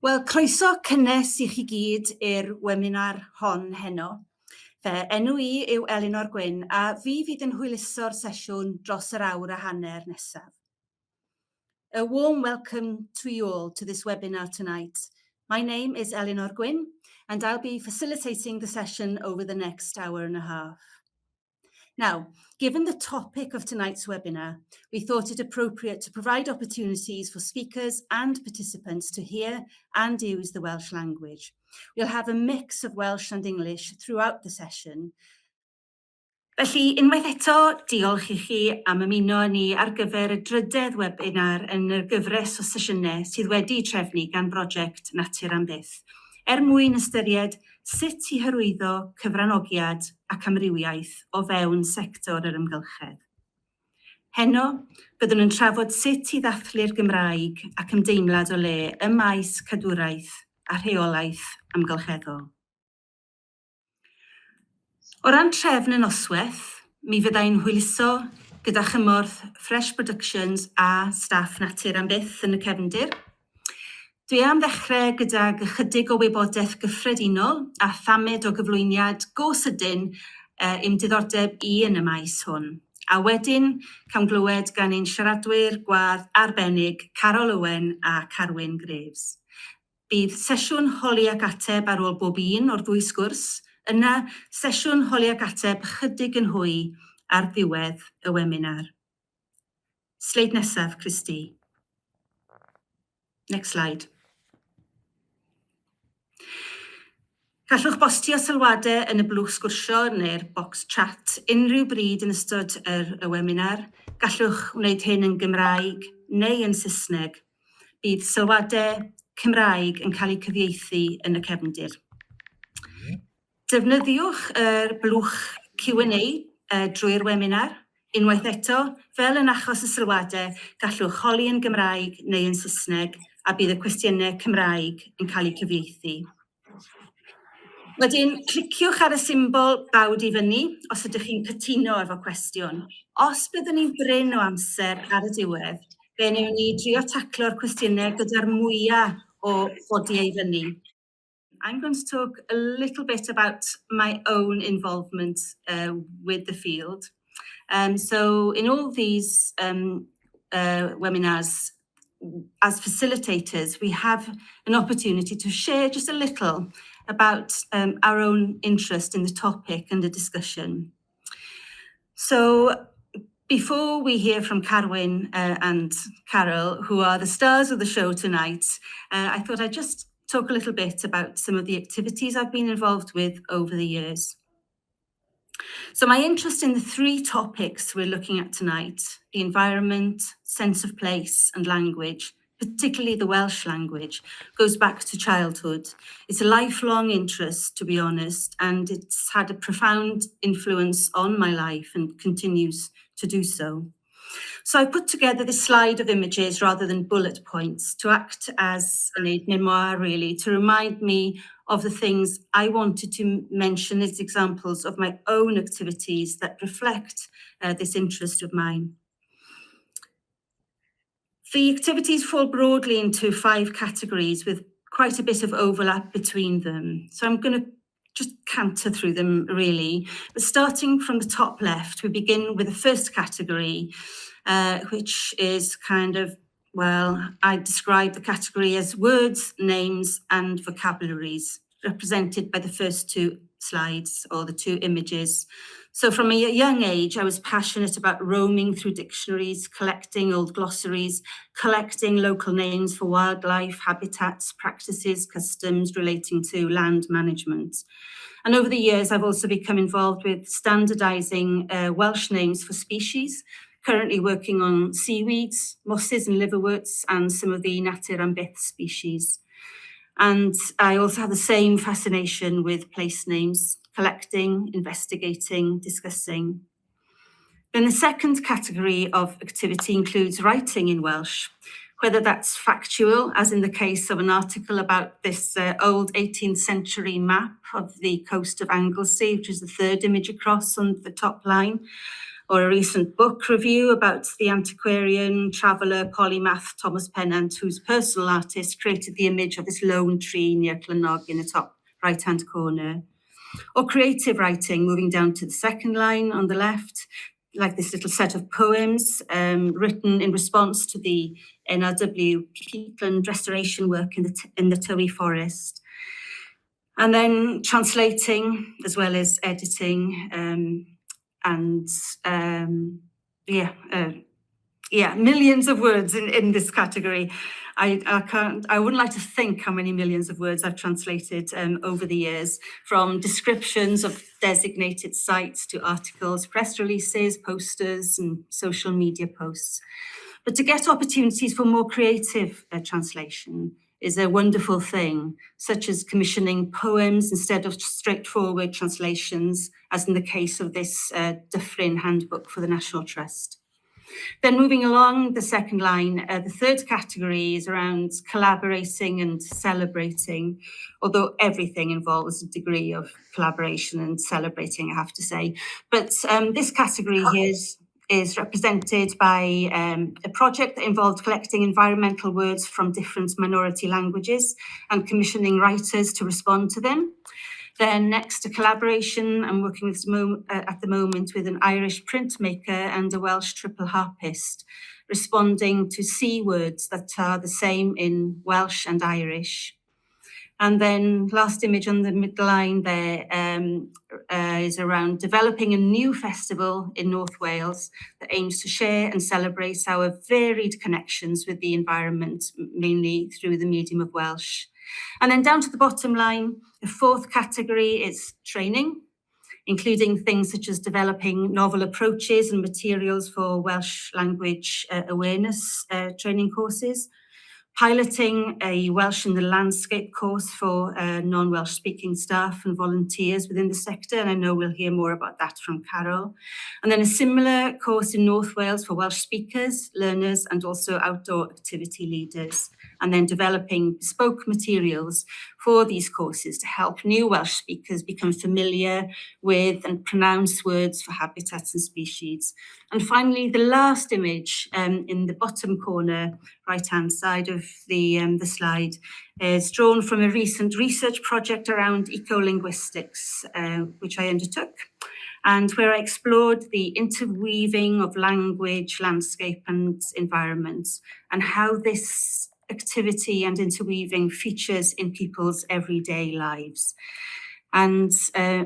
Wel, croeso cynnes i chi gyd i'r webinar hon heno. Enw i yw Elinor Gwyn a fi fydd yn hwyluso'r sesiwn dros yr awr a hanner nesaf. A warm welcome to you all to this webinar tonight. My name is Elinor Gwyn and I'll be facilitating the session over the next hour and a half. Now, given the topic of tonight's webinar, we thought it appropriate to provide opportunities for speakers and participants to hear and use the Welsh language. We'll have a mix of Welsh and English throughout the session. Felly, unwaith eto, diolch i chi am ymuno ni ar gyfer y drydedd webinar yn y gyfres o sesiynau sydd wedi trefnu gan brosiect Natur am Byth, mwyn ystyried sut i hyrwyddo cyfranogiad ac amrywiaeth o fewn sector yr ymgylchedd. Heno, byddwn yn trafod sut i ddathlu'r Gymraeg ac ymdeimlad o le ym maes cadwraeth a rheolaeth amgylcheddol. O ran trefn y noswaith, mi fyddai'n hwyluso gyda chymorth Fresh Productions a staff Natur am Byth yn y cefndir. Dwi am ddechrau gyda chydig o wybodaeth gyffredinol a thamed o gyflwyniad go sydyn i'm diddordeb i yn y maes hwn. A wedyn, cawn glywed gan ein siaradwyr gwadd arbennig Carol Owen a Carwyn Graves. Bydd sesiwn holi ac ateb ar ôl bob un o'r ddwy sgwrs, yna sesiwn holi ac ateb chydig yn hwy ar ddiwedd y webinar. Sleid nesaf, Christy. Next slide. Gallwch bostio sylwadau yn y blwch sgwrsio neu'r bocs chat unrhyw bryd yn ystod y webinar. Gallwch wneud hyn yn Gymraeg neu yn Saesneg. Bydd sylwadau Cymraeg yn cael eu cyfieithu yn y cefndir. Defnyddiwch y blwch Q&A drwy'r webinar. Unwaith eto, fel yn achos y sylwadau, gallwch holi yn Gymraeg neu yn Saesneg a bydd y cwestiynau Cymraeg yn cael eu cyfieithu. Wedyn, cliciwch ar y symbol bawd i fyny os ydych chi'n cytuno efo cwestiwn. Os byddwn ni'n brin o amser ar y diwedd, fe newn ni drio taclo'r cwestiynau gyda'r mwyaf o ddodi ei fyny. I'm going to talk a little bit about my own involvement with the field. So in all these webinars, as facilitators, we have an opportunity to share just a little about our own interest in the topic and the discussion. So before we hear from Carwyn and Carol, who are the stars of the show tonight, I thought I'd just talk a little bit about some of the activities I've been involved with over the years. So my interest in the three topics we're looking at tonight, the environment, sense of place and language, particularly the Welsh language, goes back to childhood. It's a lifelong interest, to be honest, and it's had a profound influence on my life and continues to do so. So I put together this slide of images rather than bullet points to act as an aide-memoir, really, to remind me of the things I wanted to mention as examples of my own activities that reflect this interest of mine. The activities fall broadly into 5 categories with quite a bit of overlap between them. So I'm going to just canter through them, really. But starting from the top left, we begin with the first category, which is kind of, well, I describe the category as words, names, and vocabularies, represented by the first 2 slides or the 2 images. So from a young age, I was passionate about roaming through dictionaries, collecting old glossaries, collecting local names for wildlife, habitats, practices, customs relating to land management. And over the years, I've also become involved with standardizing Welsh names for species, currently working on seaweeds, mosses and liverworts, and some of the Natur am Byth species. And I also have the same fascination with place names, collecting, investigating, discussing. Then the second category of activity includes writing in Welsh, whether that's factual, as in the case of an article about this old 18th century map of the coast of Anglesey, which is the 3rd image across on the top line, or a recent book review about the antiquarian, traveller, polymath Thomas Pennant, whose personal artist created the image of this lone tree near Clynog in the top right-hand corner. Or creative writing, moving down to the second line on the left, like this little set of poems written in response to the NRW peatland restoration work in the Tywi Forest. And then translating as well as editing millions of words in this category. I wouldn't like to think how many millions of words I've translated over the years, from descriptions of designated sites to articles, press releases, posters, and social media posts. But to get opportunities for more creative translation is a wonderful thing, such as commissioning poems instead of straightforward translations, as in the case of this Dyffryn handbook for the National Trust. Then moving along the second line, the third category is around collaborating and celebrating, although everything involves a degree of collaboration and celebrating, I have to say. But this category here is represented by a project that involved collecting environmental words from different minority languages and commissioning writers to respond to them. Then next to collaboration, I'm working with at the moment with an Irish printmaker and a Welsh triple harpist, responding to C words that are the same in Welsh and Irish. And then last image on the midline there is around developing a new festival in North Wales that aims to share and celebrate our varied connections with the environment, mainly through the medium of Welsh. And then down to the bottom line, the fourth category is training, including things such as developing novel approaches and materials for Welsh language awareness training courses, piloting a Welsh in the landscape course for non-Welsh speaking staff and volunteers within the sector, and I know we'll hear more about that from Carol. And then a similar course in North Wales for Welsh speakers, learners, and also outdoor activity leaders, and then developing bespoke materials for these courses to help new Welsh speakers become familiar with and pronounce words for habitats and species. And finally, the last image in the bottom corner, right-hand side of the slide, is drawn from a recent research project around eco-linguistics, which I undertook, and where I explored the interweaving of language, landscape, and environment, and how this activity and interweaving features in people's everyday lives. And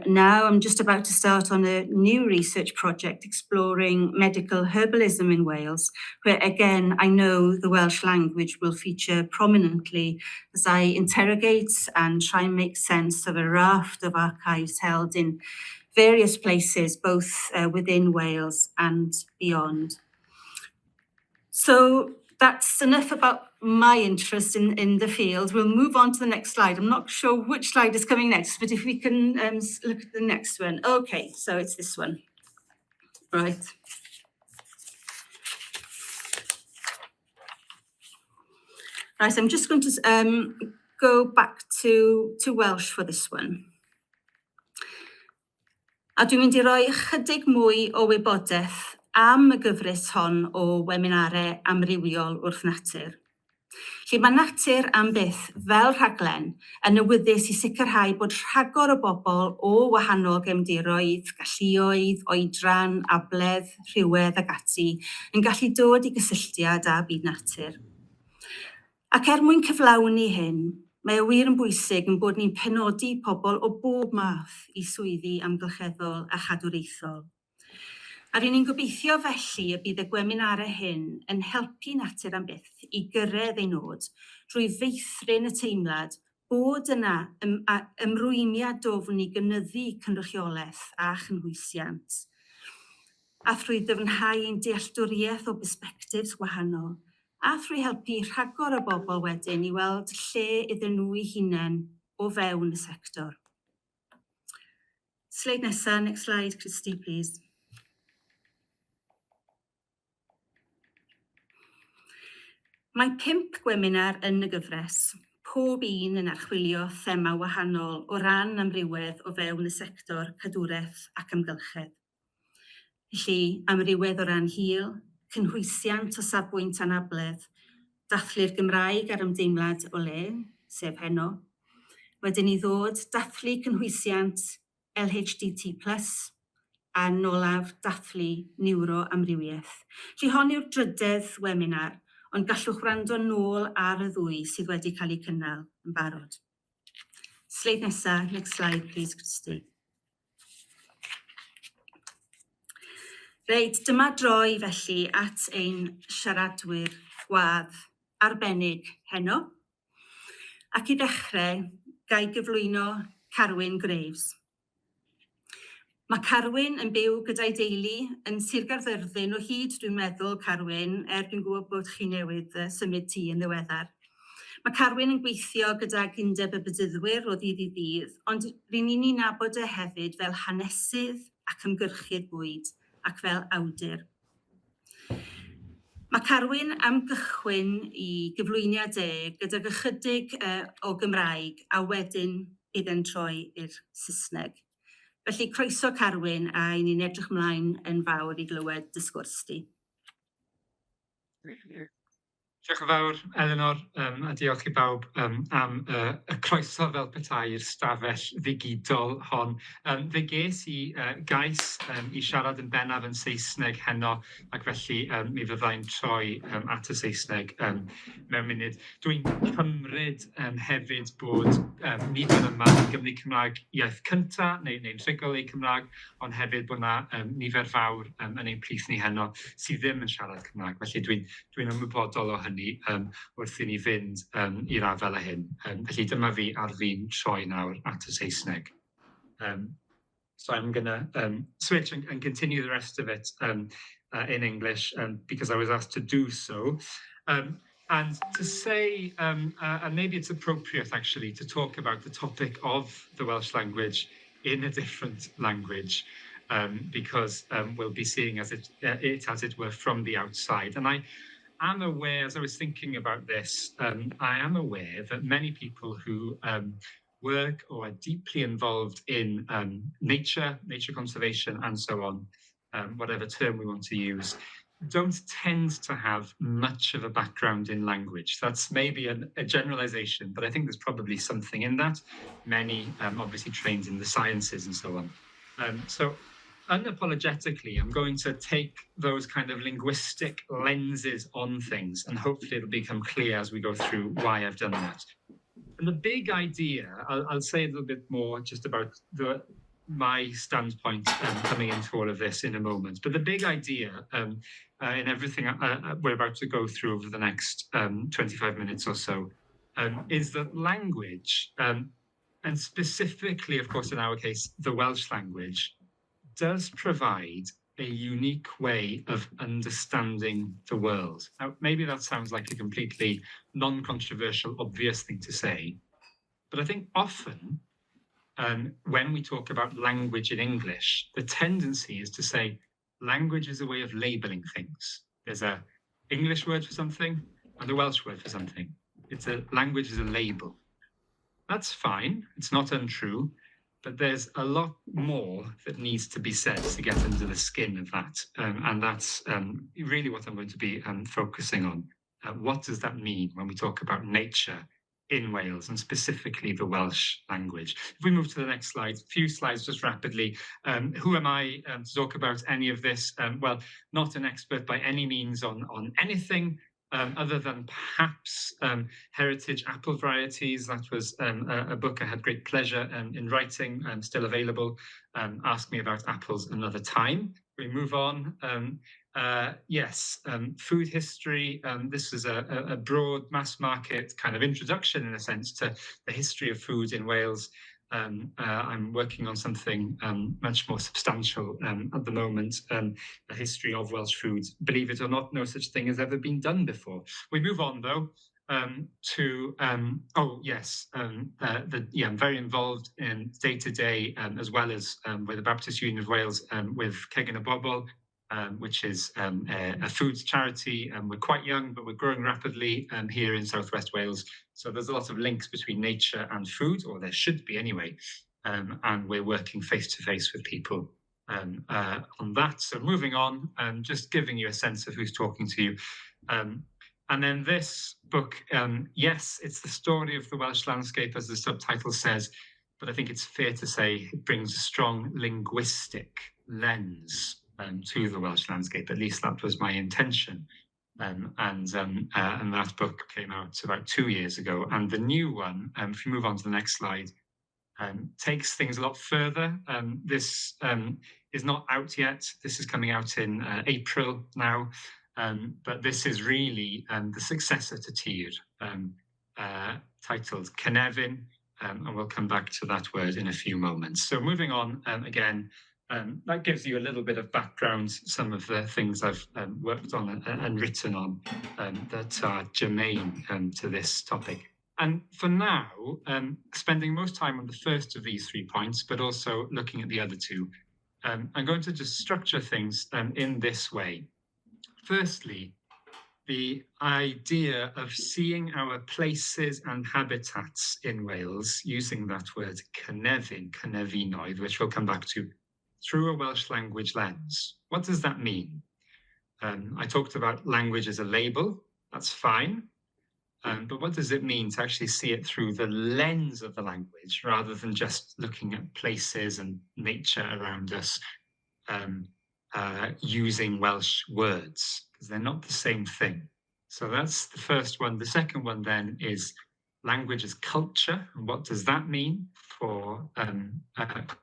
now I'm just about to start on a new research project exploring medical herbalism in Wales, where again, I know the Welsh language will feature prominently as I interrogate and try and make sense of a raft of archives held in various places, both within Wales and beyond. So that's enough about my interest in the field. We'll move on to the next slide. I'm not sure which slide is coming next, but if we can look at the next one. Okay, so it's this one. Right. Right, I'm just going to go back to Welsh for this one. A dwi'n mynd I roi ychydig mwy o wybodaeth am y gyfres hon o webinarau amrywiol wrth natur. Lle mae natur am byth fel rhaglen yn awyddus I sicrhau bod rhagor o bobl o wahanol gefndiroedd, galluoedd, oedran, abledd, rhywedd ag ati yn gallu dod I gysylltiad â byd natur. Ac mwyn cyflawni hyn, mae wir yn bwysig yn bod ni'n penodi pobl o bob math I swyddi amgylcheddol a chadwreithol. A rydyn ni'n gobeithio felly y bydd y gwebinarau hyn yn helpu natur am byth I gyrraedd ei nod drwy feithrin y teimlad bod yna ymrwymiad dofn I gynyddu cynrychiolaeth a chynhwysiant. A thrwy ddyfnhau ein dealltwriaeth o bersbectifs gwahanol, a thrwy helpu rhagor o bobl wedyn I weld lle iddyn nhw eu hunain o fewn y sector. Slide nesaf, next slide, Christy, please. Mae 5 webinar yn y gyfres, pob un yn archwilio thema wahanol o ran amrywiaeth o fewn y sector cadwraeth ac amgylchedd. Felly, amrywiaeth o ran hil, cynhwysiant o safbwynt anabledd, dathlu'r Gymraeg ar ymdeimlad o le, sef heno. Wedyn i ddod dathlu cynhwysiant LHDT+, a nolaf dathlu niwroamrywiaeth. Felly hon yw'r drydedd webinar, ond gallwch wrando nôl ar y ddwy sydd wedi cael eu cynnal yn barod. Sleid nesaf, next slide please, Christy. Reit, dyma droi felly at ein siaradwyr gwadd arbennig heno. Ac i ddechrau, gai gyflwyno Carwyn Graves. Mae Carwyn yn byw gyda'i deulu yn Sir Gaerfyrddin o hyd, dwi'n meddwl, Carwyn, dwi'n gwybod bod chi newydd symud tŷ yn ddiweddar. Mae Carwyn yn gweithio gydag undeb y bydyddwyr o ddydd i ddydd, ond rydyn ni'n nabod e hefyd fel hanesydd ac ymgyrchydd bwyd ac fel awdur. Mae Carwyn am gychwyn i gyflwyniad gydag ychydig o Gymraeg a wedyn idde'n troi i'r Saesneg. Felly croeso Carwyn a ni'n edrych ymlaen yn fawr i glywed dy sgwrs di. Diolch yn fawr, Eleanor, a diolch i bawb am y croeso fel petai i'r stafell ddigidol hon. Fe ges i gais i siarad yn bennaf yn Saesneg heno, ac felly mi fyddai'n troi at y Saesneg mewn munud. Dwi'n cymryd hefyd bod nid yn yma yn Gymru Cymraeg iaith cynta, neu'n rhugol eu Cymraeg, ond hefyd bod yna nifer fawr yn ein plith ni heno sydd ddim yn siarad Cymraeg. Felly dwi'n ymwybodol o hynny wrth i ni fynd i'r afel a hyn. Felly dyma fi ar fi'n troi nawr at y Saesneg. So I'm going to switch and continue the rest of it in English because I was asked to do so. And to say, and maybe it's appropriate actually to talk about the topic of the Welsh language in a different language because we'll be seeing as it as it were from the outside. And I am aware, as I was thinking about this, I am aware that many people who work or are deeply involved in nature conservation and so on, whatever term we want to use, don't tend to have much of a background in language. That's maybe a generalization, but I think there's probably something in that. Many obviously trained in the sciences and so on. So unapologetically, I'm going to take those kind of linguistic lenses on things, and hopefully it'll become clear as we go through why I've done that. And the big idea, I'll say a little bit more just about my standpoint coming into all of this in a moment. But the big idea in everything we're about to go through over the next 25 minutes or so is that language, and specifically, of course, in our case, the Welsh language, does provide a unique way of understanding the world. Now, maybe that sounds like a completely non-controversial, obvious thing to say, but I think often when we talk about language in English, the tendency is to say language is a way of labeling things. There's an English word for something and a Welsh word for something. Language is a label. That's fine, it's not untrue, but there's a lot more that needs to be said to get under the skin of that. And that's really what I'm going to be focusing on. What does that mean when we talk about nature in Wales, and specifically the Welsh language? If we move to the next slide, a few slides just rapidly. Who am I to talk about any of this? Well, not an expert by any means on anything, other than perhaps heritage apple varieties. That was a book I had great pleasure in writing, still available. Ask me about apples another time. We move on. Yes, food history. This is a broad mass market kind of introduction, in a sense, to the history of food in Wales. I'm working on something much more substantial at the moment, the history of Welsh food. Believe it or not, no such thing has ever been done before. We move on, though, to, I'm very involved in day-to-day, as well as with the Baptist Union of Wales, with Cegin y Bobl, which is a food charity. We're quite young, but we're growing rapidly here in Southwest Wales. So there's a lot of links between nature and food, or there should be anyway. And we're working face-to-face with people on that. So moving on, just giving you a sense of who's talking to you. And then this book, yes, it's the story of the Welsh landscape, as the subtitle says, but I think it's fair to say it brings a strong linguistic lens to the Welsh landscape. At least that was my intention. And that book came out about 2 years ago. And the new one, if you move on to the next slide, takes things a lot further. This is not out yet. This is coming out in April now. But this is really the successor to Tir, titled Cynefin, and we'll come back to that word in a few moments. So moving on, again, that gives you a little bit of background, some of the things I've worked on and written on that are germane to this topic. And for now, spending most time on the first of these 3 points, but also looking at the other two, I'm going to just structure things in this way. Firstly, the idea of seeing our places and habitats in Wales, using that word cynefin, cynefinoedd, which we'll come back to, through a Welsh language lens. What does that mean? I talked about language as a label. That's fine. But what does it mean to actually see it through the lens of the language, rather than just looking at places and nature around us, using Welsh words, because they're not the same thing. So that's the first one. The second one then is language as culture. And what does that mean for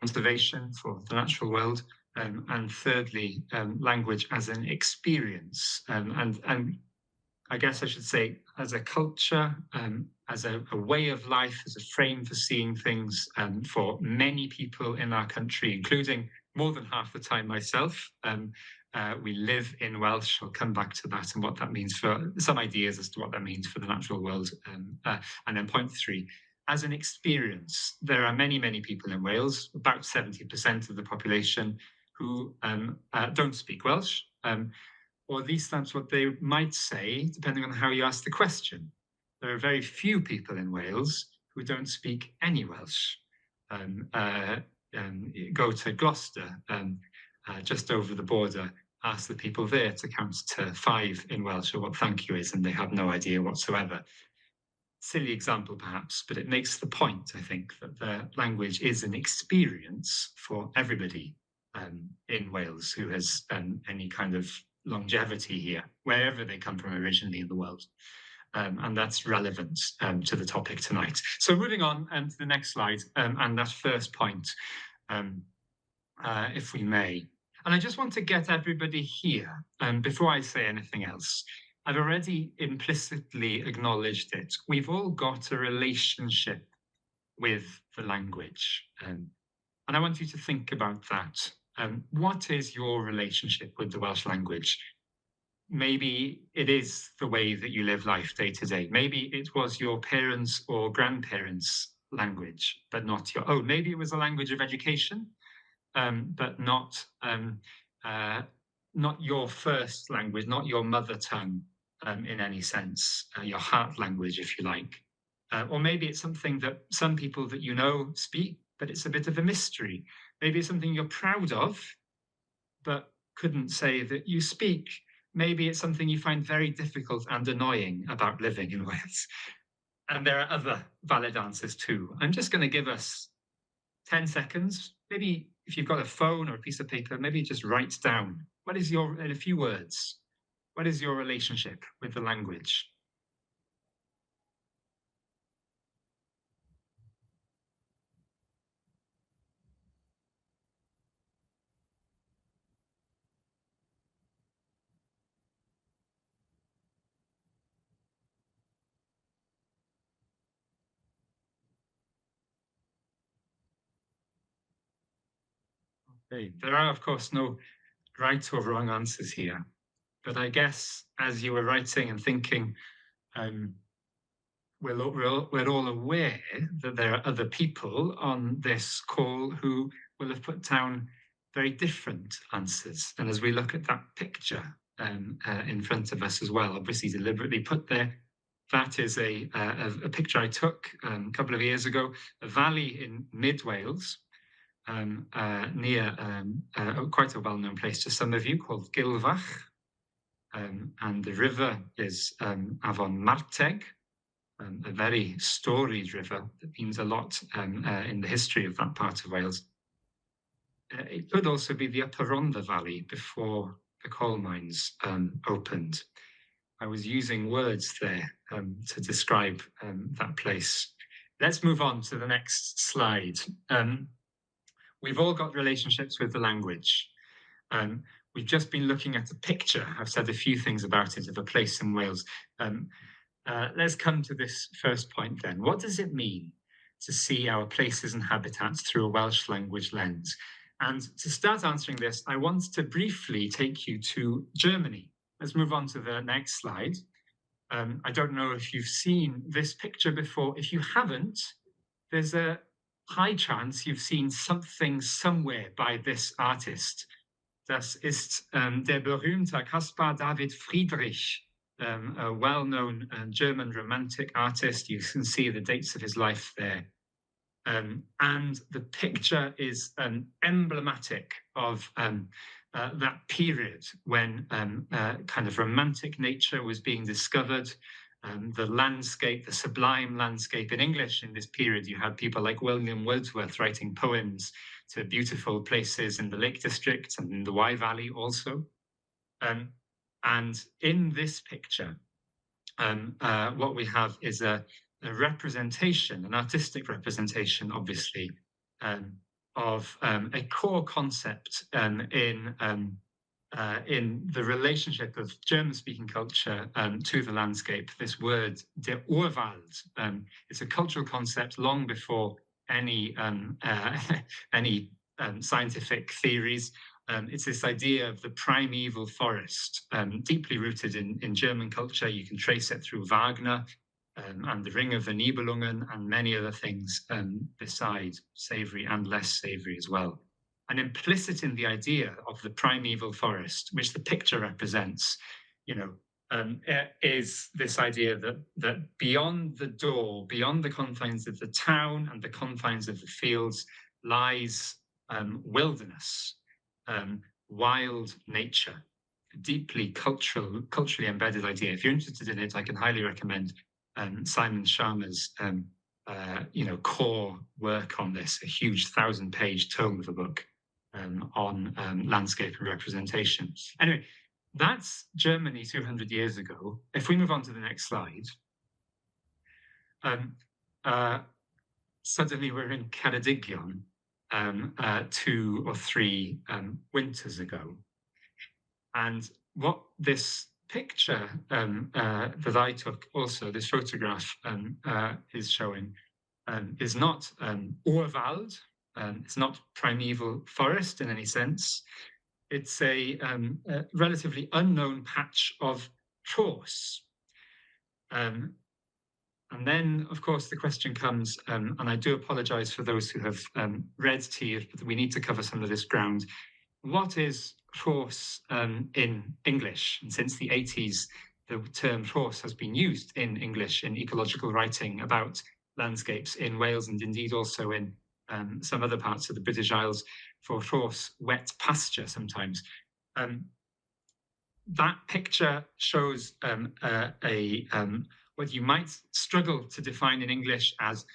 conservation, for the natural world? And thirdly, language as an experience. And I guess I should say as a culture, as a way of life, as a frame for seeing things for many people in our country, including more than half the time myself. We live in Welsh. I'll come back to that and what that means, for some ideas as to what that means for the natural world. And then point 3, as an experience, there are many, many people in Wales, about 70% of the population, who don't speak Welsh. Or at least that's what they might say, depending on how you ask the question. There are very few people in Wales who don't speak any Welsh. Go to Gloucester, just over the border, ask the people there to count to 5 in Welsh, or what thank you is, and they have no idea whatsoever. Silly example, perhaps, but it makes the point, I think, that the language is an experience for everybody in Wales who has any kind of longevity here, wherever they come from originally in the world. And that's relevant to the topic tonight. So moving on to the next slide, and that first point, if we may. And I just want to get everybody here, before I say anything else. I've already implicitly acknowledged it. We've all got a relationship with the language. And I want you to think about that. What is your relationship with the Welsh language? Maybe it is the way that you live life day to day. Maybe it was your parents' or grandparents' language, but not your own. Maybe it was a language of education, but not your first language, not your mother tongue in any sense, your heart language, if you like. Or maybe it's something that some people that you know speak, but it's a bit of a mystery. Maybe it's something you're proud of, but couldn't say that you speak. Maybe it's something you find very difficult and annoying about living in Wales. And there are other valid answers too. I'm just going to give us 10 seconds. Maybe if you've got a phone or a piece of paper, maybe just write down, in a few words, what is your relationship with the language? Okay. There are, of course, no right or wrong answers here. But I guess as you were writing and thinking, we're all aware that there are other people on this call who will have put down very different answers. And as we look at that picture in front of us as well, obviously deliberately put there, that is a picture I took a couple of years ago, a valley in mid Wales, near quite a well-known place to some of you called Gilfach. And the river is Afon Marteg, a very storied river that means a lot in the history of that part of Wales. It could also be the Upper Rhondda Valley before the coal mines opened. I was using words there to describe that place. Let's move on to the next slide. We've all got relationships with the language. We've just been looking at a picture. I've said a few things about it of a place in Wales. Let's come to this first point then. What does it mean to see our places and habitats through a Welsh language lens? And to start answering this, I want to briefly take you to Germany. Let's move on to the next slide. I don't know if you've seen this picture before. If you haven't, there's a high chance you've seen something somewhere by this artist. Das ist der berühmte Caspar David Friedrich, a well-known German romantic artist. You can see the dates of his life there. And the picture is emblematic of that period when kind of romantic nature was being discovered. The landscape, the sublime landscape in English in this period, you had people like William Wordsworth writing poems to beautiful places in the Lake District and in the Wye Valley also. And in this picture, what we have is a representation, an artistic representation, obviously, of a core concept in the relationship of German-speaking culture to the landscape. This word, der Urwald, it's a cultural concept long before any scientific theories. It's this idea of the primeval forest, deeply rooted in German culture. You can trace it through Wagner and the Ring of the Nibelungen and many other things beside savory and less savory as well. And implicit in the idea of the primeval forest, which the picture represents, is this idea that beyond the door, beyond the confines of the town and the confines of the fields, lies wilderness, wild nature, a deeply culturally embedded idea. If you're interested in it, I can highly recommend Simon Sharma's core work on this, a huge 1,000-page tome of a book on landscape and representation. Anyway, that's Germany 200 years ago. If we move on to the next slide, suddenly we're in Ceredigion 2 or 3 winters ago. And what this picture that I took, also this photograph is showing, is not Urwald, it's not primeval forest in any sense. It's a relatively unknown patch of Tros. And then, of course, the question comes, and I do apologize for those who have read Tir, but we need to cover some of this ground. What is Tros in English? And since the 80s, the term Tros has been used in English in ecological writing about landscapes in Wales and indeed also in some other parts of the British Isles for Tros, wet pasture sometimes. That picture shows what you might struggle to define in English as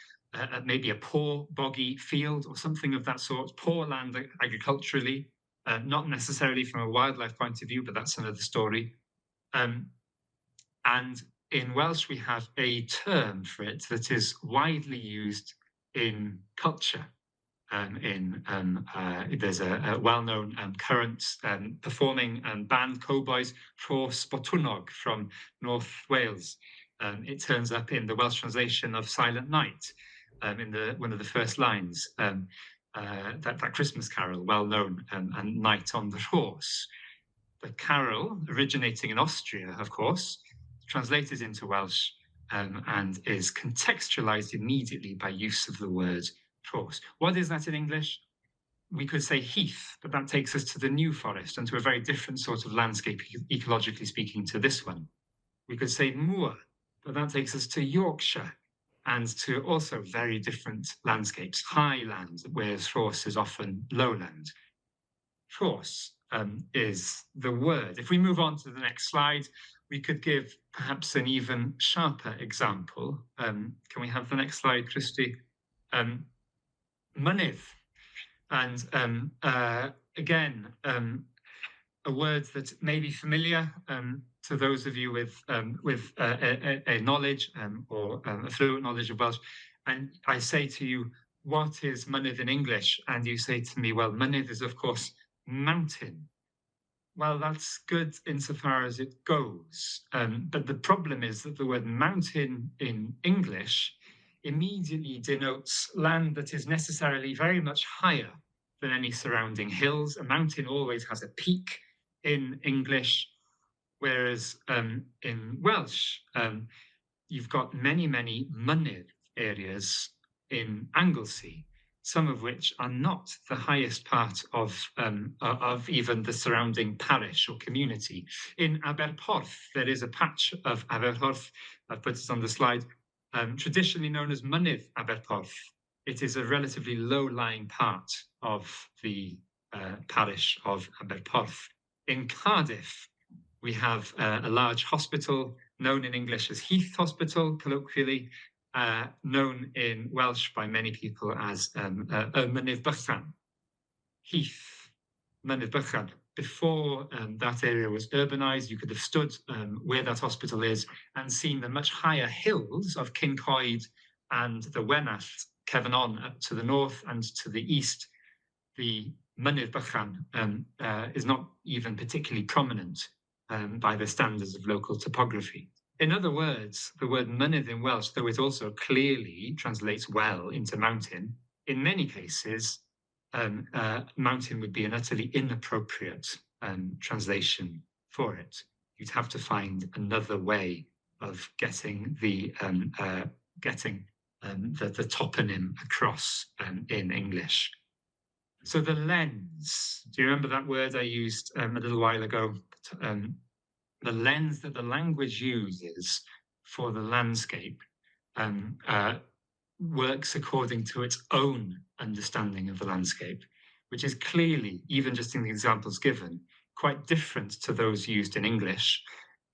maybe a poor, boggy field or something of that sort, poor land agriculturally, not necessarily from a wildlife point of view, but that's another story. And in Welsh, we have a term for it that is widely used in culture. There's a well-known current performing band, Cowboys, Tros Botunog from North Wales. It turns up in the Welsh translation of Silent Night, in one of the first lines, that Christmas carol, well known, and Night on the Tros. The carol, originating in Austria, of course, translated into Welsh and is contextualized immediately by use of the word Tros. What is that in English? We could say heath, but that takes us to the New Forest and to a very different sort of landscape, ecologically speaking, to this one. We could say moor, but that takes us to Yorkshire and to also very different landscapes, highland, whereas Rhos is often lowland. Rhos is the word. If we move on to the next slide, we could give perhaps an even sharper example. Can we have the next slide, Christy? Mynydd. And again, a word that may be familiar to those of you with a knowledge or a fluent knowledge of Welsh. And I say to you, what is mynydd in English? And you say to me, well, mynydd is, of course, mountain. Well, that's good insofar as it goes. But the problem is that the word mountain in English immediately denotes land that is necessarily very much higher than any surrounding hills. A mountain always has a peak in English, whereas in Welsh, you've got many, many mynydd areas in Anglesey, some of which are not the highest part of even the surrounding parish or community. In Aberporth, there is a patch of Aberporth, I've put it on the slide, traditionally known as Mynydd Aberporth. It is a relatively low-lying part of the parish of Aberporth. In Cardiff, we have a large hospital known in English as Heath Hospital, colloquially, known in Welsh by many people as Mynydd Bychan. Heath, Mynydd Bychan. Before that area was urbanized, you could have stood where that hospital is and seen the much higher hills of Kincoed and the Wenallt, Cefn up to the north, and to the east, the Mynydd Bychan is not even particularly prominent by the standards of local topography. In other words, the word mynydd in Welsh, though it also clearly translates well into mountain, in many cases, mountain would be an utterly inappropriate translation for it. You'd have to find another way of getting the toponym across in English. So the lens, do you remember that word I used a little while ago? The lens that the language uses for the landscape works according to its own understanding of the landscape, which is clearly, even just in the examples given, quite different to those used in English,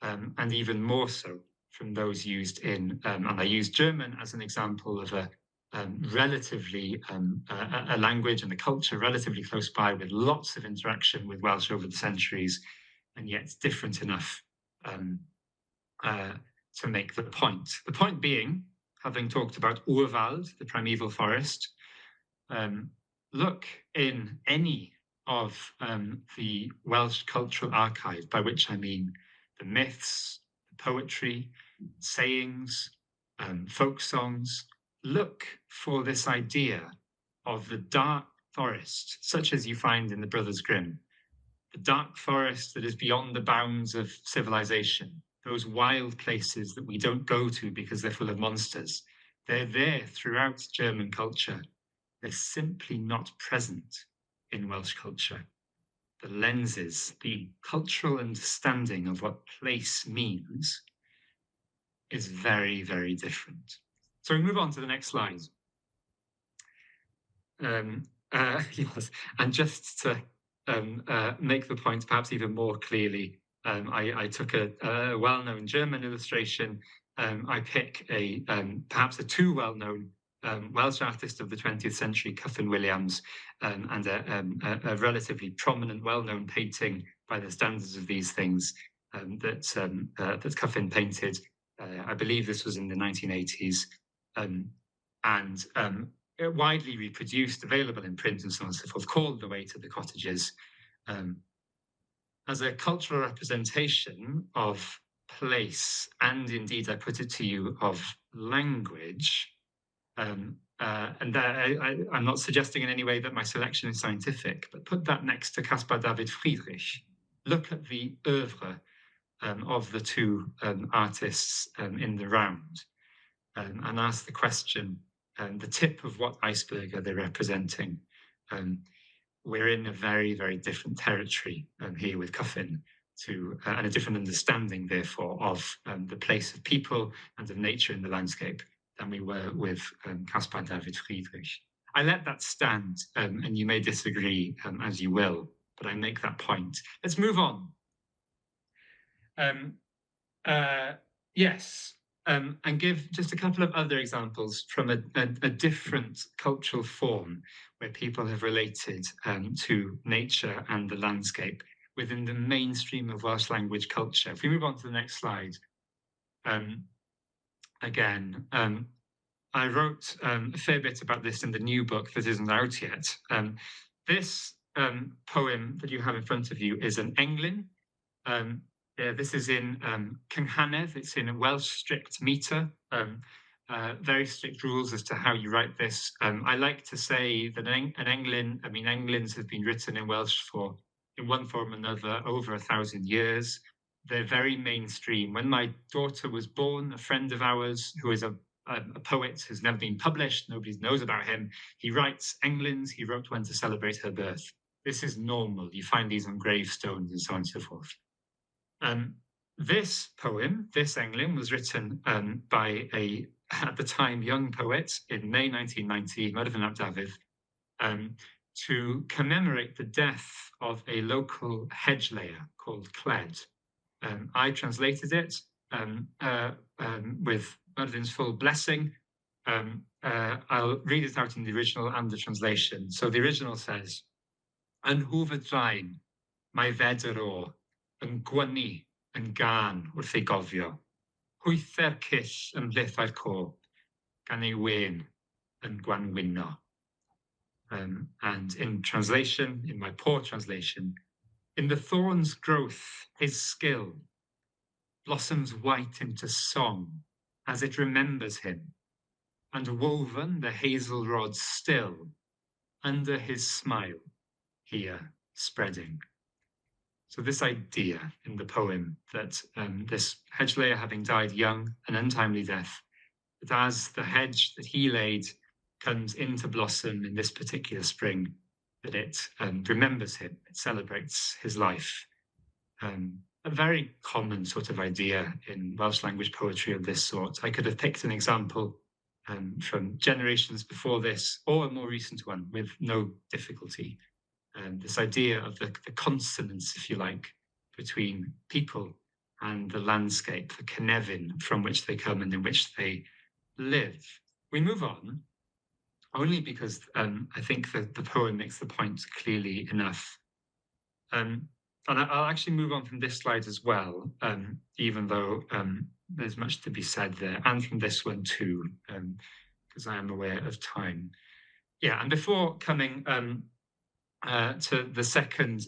and even more so from those used in, and I use German as an example of a relatively, a language and a culture relatively close by, with lots of interaction with Welsh over the centuries, and yet different enough to make the point. The point being, having talked about Oerwald, the primeval forest, look in any of the Welsh cultural archive, by which I mean the myths, the poetry, sayings, folk songs. Look for this idea of the dark forest, such as you find in the Brothers Grimm. The dark forest that is beyond the bounds of civilization, those wild places that we don't go to because they're full of monsters. They're there throughout German culture. They're simply not present in Welsh culture. The lenses, the cultural understanding of what place means is very, very different. So we move on to the next slide. Yes, and just to make the point perhaps even more clearly, I took a well-known German illustration. I pick perhaps a too well-known Welsh artist of the 20th century, Cyffin Williams, and a relatively prominent, well-known painting by the standards of these things that Cyffin painted. I believe this was in the 1980s, and widely reproduced, available in print and so on and so forth, called The Way to the Cottages, as a cultural representation of place, and indeed, I put it to you, of language. I'm not suggesting in any way that my selection is scientific, but put that next to Caspar David Friedrich. Look at the oeuvre of the two artists in the round, and ask the question, the tip of what iceberg are they representing? We're in a very, very different territory here with Cyffin, and a different understanding, therefore, of the place of people and of nature in the landscape than we were with Caspar David Friedrich. I let that stand, and you may disagree as you will, but I make that point. Let's move on. Yes, and give just a couple of other examples from a different cultural form where people have related to nature and the landscape within the mainstream of Welsh language culture. If we move on to the next slide, again, I wrote a fair bit about this in the new book that isn't out yet. This poem that you have in front of you is an englyn. This is in Cynghanedd. It's in a Welsh strict meter. Very strict rules as to how you write this. I like to say that an englyn, I mean, englyns have been written in Welsh for, in one form or another, over 1,000 years. They're very mainstream. When my daughter was born, a friend of ours who is a poet who's never been published, nobody knows about him, he writes englyns. He wrote one to celebrate her birth. This is normal. You find these on gravestones and so on and so forth. This poem, this englyn, was written by a, at the time, young poet in May 1990, Myrddin ap Dafydd, to commemorate the death of a local hedge layer called Cled. I translated it with Myrddin's full blessing. I'll read it out in the original and the translation. So the original says, "Yn hwf y draen, mae feder o, yn gwyni, yn gan wrth ei gofio. Hwyther cyll ymhlithau'r co, gan ei wen yn gwanwyno." And in translation, in my poor translation, "In the thorn's growth, his skill blossoms white into song as it remembers him, and woven the hazel rods still under his smile, here spreading." So this idea in the poem that this hedge layer, having died young, an untimely death, that as the hedge that he laid comes into blossom in this particular spring, that it remembers him, it celebrates his life. A very common sort of idea in Welsh language poetry of this sort. I could have picked an example from generations before this, or a more recent one with no difficulty. This idea of the consonance, if you like, between people and the landscape, the cynefin from which they come and in which they live. We move on only because I think that the poem makes the point clearly enough. And I'll actually move on from this slide as well, even though there's much to be said there, and from this one too, because I am aware of time. Yeah, and before coming to the second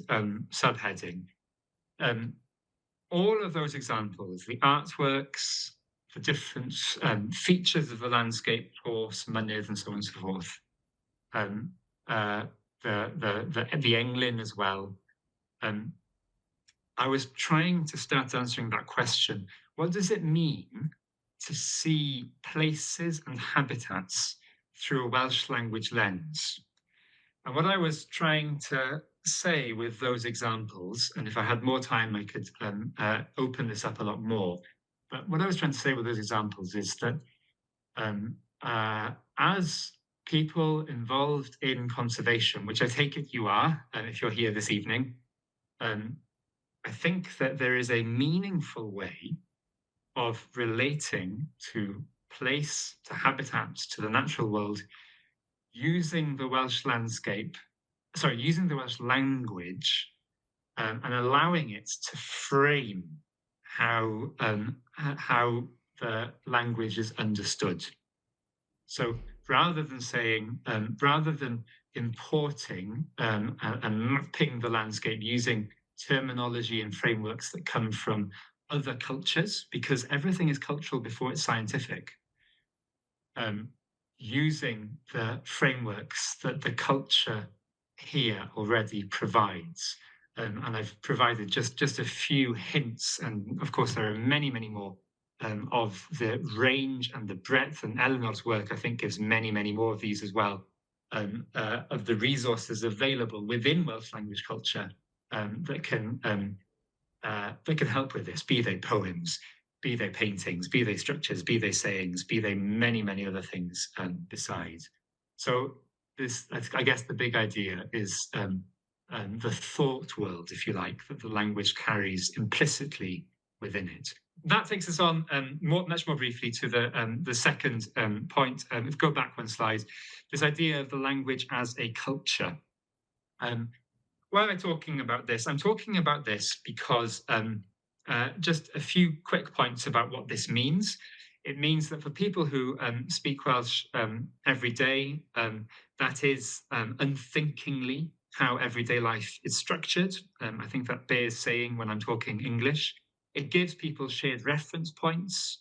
subheading, all of those examples, the artworks, the different features of the landscape, course, mynydd, and so on and so forth, the englyn as well. I was trying to start answering that question. What does it mean to see places and habitats through a Welsh language lens? And what I was trying to say with those examples, and if I had more time, I could open this up a lot more. But what I was trying to say with those examples is that as people involved in conservation, which I take it you are, if you're here this evening, I think that there is a meaningful way of relating to place, to habitats, to the natural world, using the Welsh landscape, using the Welsh language, and allowing it to frame how the language is understood. So rather than saying, rather than importing and mapping the landscape using terminology and frameworks that come from other cultures, because everything is cultural before it's scientific, using the frameworks that the culture here already provides. And I've provided just a few hints, and of course there are many, many more of the range and the breadth, and Eleanor's work, I think, gives many, many more of these as well, of the resources available within Welsh language culture that can help with this, be they poems, be they paintings, be they structures, be they sayings, be they many, many other things besides. So I guess the big idea is the thought world, if you like, that the language carries implicitly within it. That takes us on much more briefly to the second point. Let's go back one slide. This idea of the language as a culture. Why am I talking about this? I'm talking about this because just a few quick points about what this means. It means that for people who speak Welsh every day, that is unthinkingly how everyday life is structured. I think that bears saying when I'm talking English. It gives people shared reference points.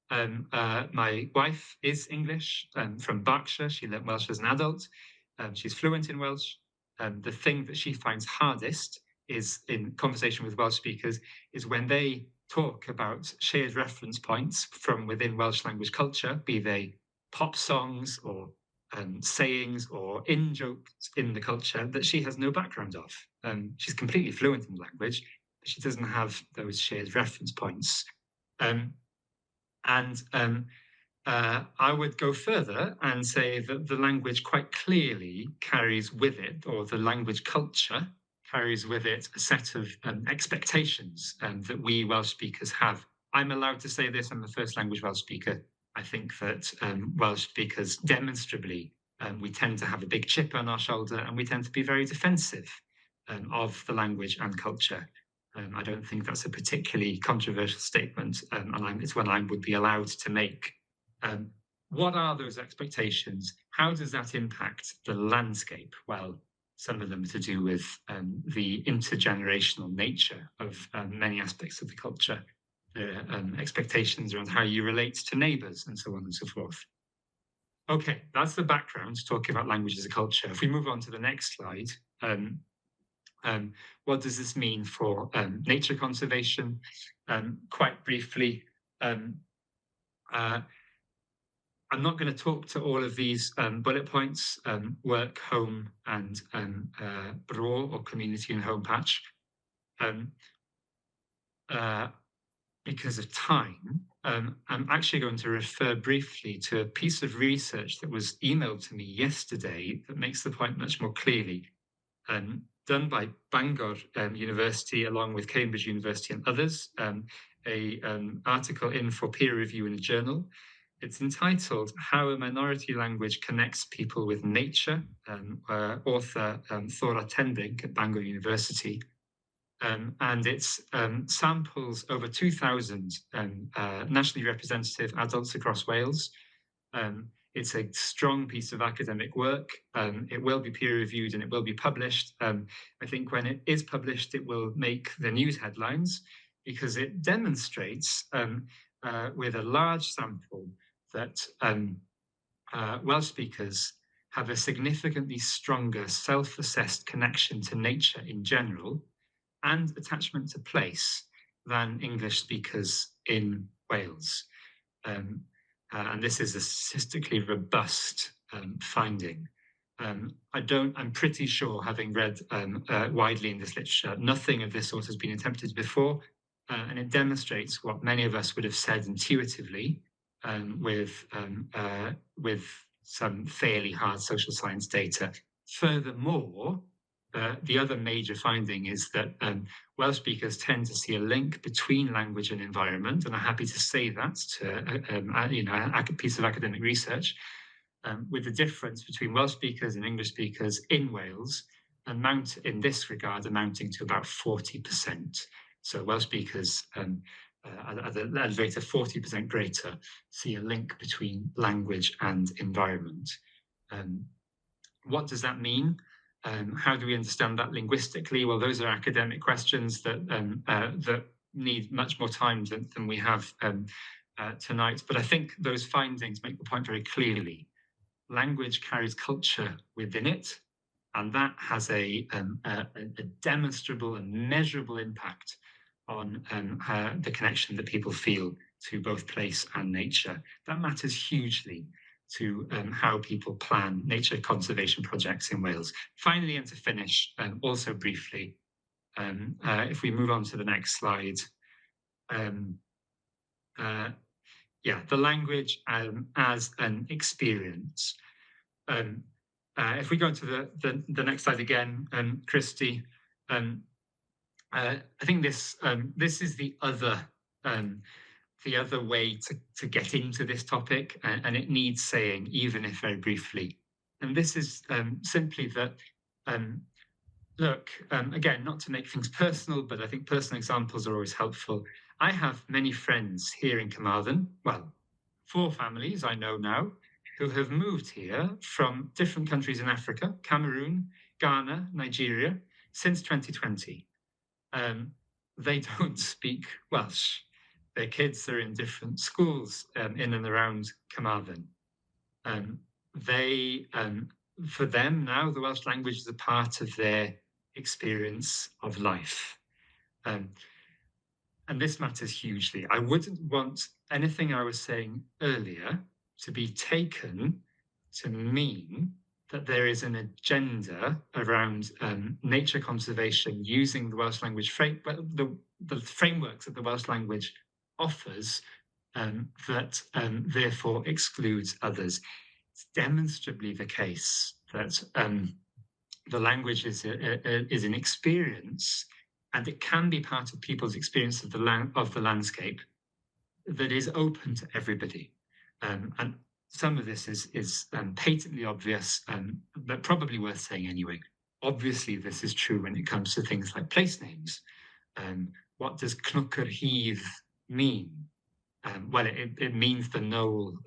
My wife is English from Berkshire. She learnt Welsh as an adult. She's fluent in Welsh. The thing that she finds hardest is in conversation with Welsh speakers is when they talk about shared reference points from within Welsh language culture, be they pop songs or sayings or in-jokes in the culture that she has no background of. She's completely fluent in the language, but she doesn't have those shared reference points. I would go further and say that the language quite clearly carries with it, or the language culture carries with it, a set of expectations that we Welsh speakers have. I'm allowed to say this, I'm the first language Welsh speaker. I think that Welsh speakers demonstrably, we tend to have a big chip on our shoulder and we tend to be very defensive of the language and culture. I don't think that's a particularly controversial statement, and it's one I would be allowed to make. What are those expectations? How does that impact the landscape? Well, some of them are to do with the intergenerational nature of many aspects of the culture, the expectations around how you relate to neighbours, and so on and so forth. Okay, that's the background, talking about language as a culture. If we move on to the next slide, what does this mean for nature conservation? Quite briefly, I'm not going to talk to all of these bullet points, work, home, and bro, or community and home patch, because of time. I'm actually going to refer briefly to a piece of research that was emailed to me yesterday that makes the point much more clearly. Done by Bangor University along with Cambridge University and others, an article in for peer review in a journal. It's entitled How a Minority Language Connects People with Nature, author Thora Tending at Bangor University. And it samples over 2,000 nationally representative adults across Wales. It's a strong piece of academic work. It will be peer reviewed and it will be published. I think when it is published, it will make the news headlines because it demonstrates with a large sample that Welsh speakers have a significantly stronger self-assessed connection to nature in general and attachment to place than English speakers in Wales. And this is a statistically robust finding. I'm pretty sure, having read widely in this literature, nothing of this sort has been attempted before, and it demonstrates what many of us would have said intuitively with some fairly hard social science data. Furthermore, the other major finding is that Welsh speakers tend to see a link between language and environment, and I'm happy to say that to a piece of academic research, with the difference between Welsh speakers and English speakers in Wales in this regard amounting to about 40%. So Welsh speakers at a rate of 40% greater see a link between language and environment. What does that mean? How do we understand that linguistically? Well, those are academic questions that need much more time than we have tonight. But I think those findings make the point very clearly. Language carries culture within it, and that has a demonstrable and measurable impact on the connection that people feel to both place and nature. That matters hugely to how people plan nature conservation projects in Wales. Finally, and to finish, also briefly, if we move on to the next slide, the language as an experience. If we go to the next slide again, Christy, I think this is the other way to get into this topic, and it needs saying, even if very briefly. And this is simply that, look, again, not to make things personal, but I think personal examples are always helpful. I have many friends here in Carmarthen, well, 4 families I know now, who have moved here from different countries in Africa, Cameroon, Ghana, Nigeria, since 2020. They don't speak Welsh. Their kids are in different schools in and around Carmarthen. For them now, the Welsh language is a part of their experience of life. And this matters hugely. I wouldn't want anything I was saying earlier to be taken to mean that there is an agenda around nature conservation using the Welsh language the frameworks that the Welsh language offers that therefore excludes others. It's demonstrably the case that the language is an experience, and it can be part of people's experience of the landscape that is open to everybody. And some of this is patently obvious, but probably worth saying anyway. Obviously, this is true when it comes to things like place names. What does Cnwcar Hydd mean? Well, it means the knoll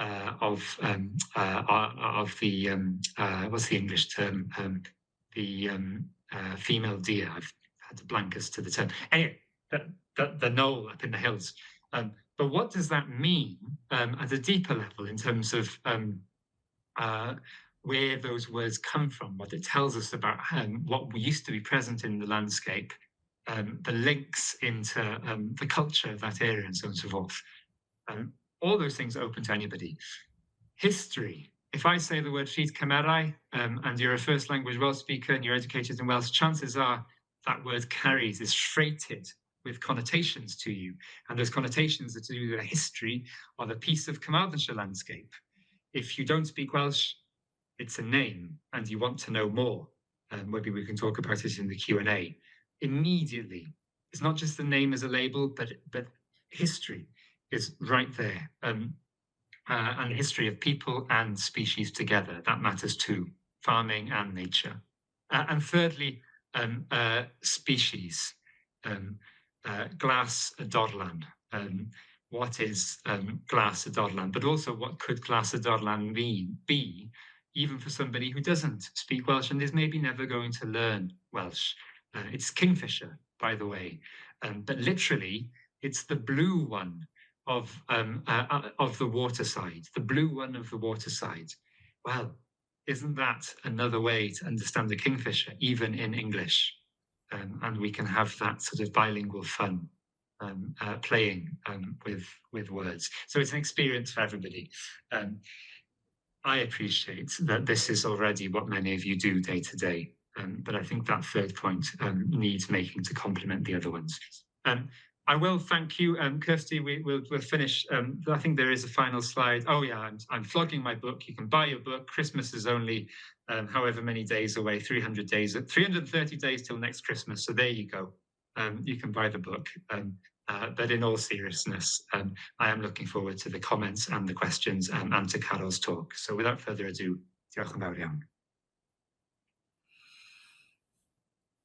of the what's the English term? The female deer. I've had to blank as to the term. Anyway, the knoll up in the hills. But what does that mean at a deeper level in terms of where those words come from, what it tells us about what used to be present in the landscape, the links into the culture of that area and so on and so forth. All those things are open to anybody. History. If I say the word Rhyd Cymerau and you're a first language Welsh speaker and you're educated in Welsh, chances are that word is freighted with connotations to you. And those connotations are to do with the history of a piece of Carmarthenshire landscape. If you don't speak Welsh, it's a name and you want to know more. Maybe we can talk about it in the Q&A. Immediately, it's not just the name as a label, but history is right there. And the history of people and species together, that matters too, farming and nature. And thirdly, species. Glas y Dorlan. What is Glas y Dorlan? But also, what could Glas y Dorlan be, even for somebody who doesn't speak Welsh and is maybe never going to learn Welsh? It's kingfisher, by the way, but literally, it's the blue one of the waterside, the blue one of the waterside. Well, isn't that another way to understand the kingfisher, even in English? And we can have that sort of bilingual fun playing with words. So it's an experience for everybody. I appreciate that this is already what many of you do day to day. But I think that third point needs making to complement the other ones. I will thank you, Kirsty. We'll finish. I think there is a final slide. Oh yeah, I'm flogging my book. You can buy your book. Christmas is only however many days away, 330 days till next Christmas. So there you go. You can buy the book. But in all seriousness, I am looking forward to the comments and the questions and to Carol's talk. So without further ado, diolch yn fawr iawn.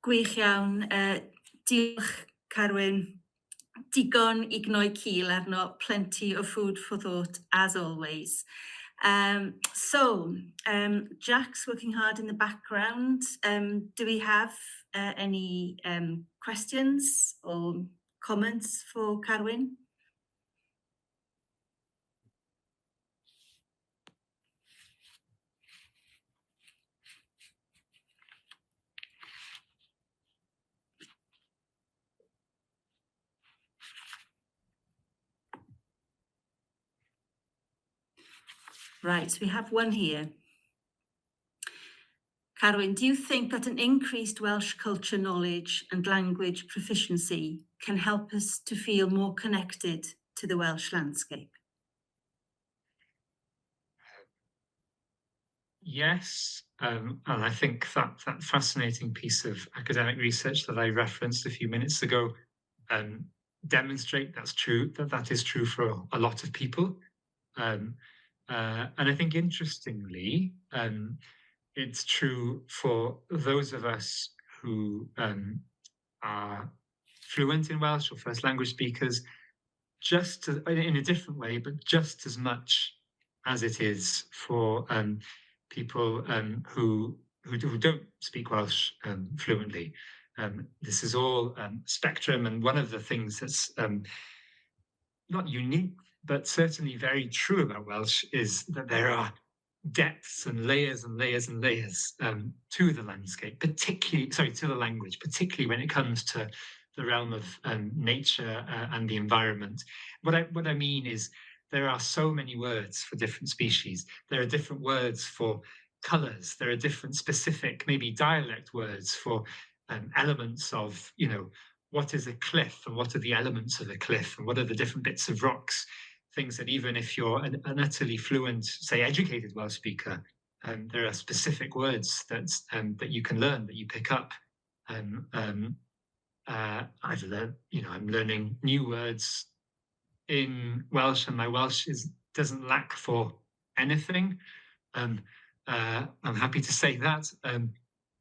Gwych iawn. Diolch, Carwyn. Digon I gnoi cil arno, plenty of food for thought, as always. Jack's working hard in the background. Do we have any questions or comments for Carwyn? Right, we have one here. Carwyn, do you think that an increased Welsh culture knowledge and language proficiency can help us to feel more connected to the Welsh landscape? Yes, and I think that fascinating piece of academic research that I referenced a few minutes ago demonstrate that's true, that is true for a lot of people. And I think interestingly, it's true for those of us who are fluent in Welsh or first language speakers, in a different way, but just as much as it is for people who don't speak Welsh fluently. This is all spectrum, and one of the things that's not unique, but certainly very true about Welsh is that there are depths and layers and layers and layers to the landscape, to the language, particularly when it comes to the realm of nature and the environment. What I mean is there are so many words for different species. There are different words for colours. There are different specific, maybe dialect words for elements of, what is a cliff and what are the elements of a cliff and what are the different bits of rocks. Things that even if you're an utterly fluent, say, educated Welsh speaker, there are specific words that you can learn, that you pick up. I'm learning new words in Welsh, and my Welsh doesn't lack for anything. I'm happy to say that.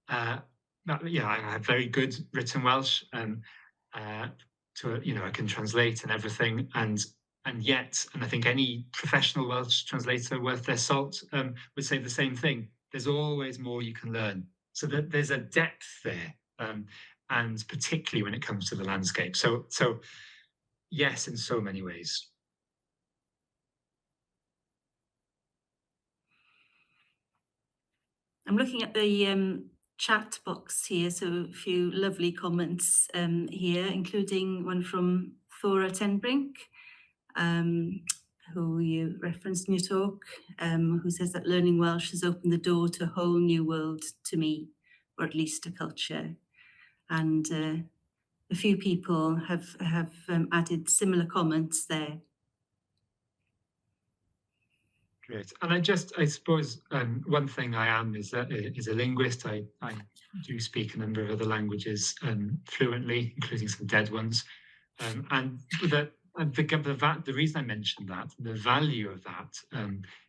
I have very good written Welsh. I can translate and everything, and yet, and I think any professional Welsh translator worth their salt would say the same thing. There's always more you can learn. So that there's a depth there, and particularly when it comes to the landscape. So yes, in so many ways. I'm looking at the chat box here, so a few lovely comments here, including one from Thora Tenbrink, who you referenced in your talk, who says that learning Welsh has opened the door to a whole new world to me, or at least a culture. And a few people have added similar comments there. Great. And I suppose one thing I am is a linguist. I do speak a number of other languages fluently, including some dead ones. And the reason I mentioned that, the value of that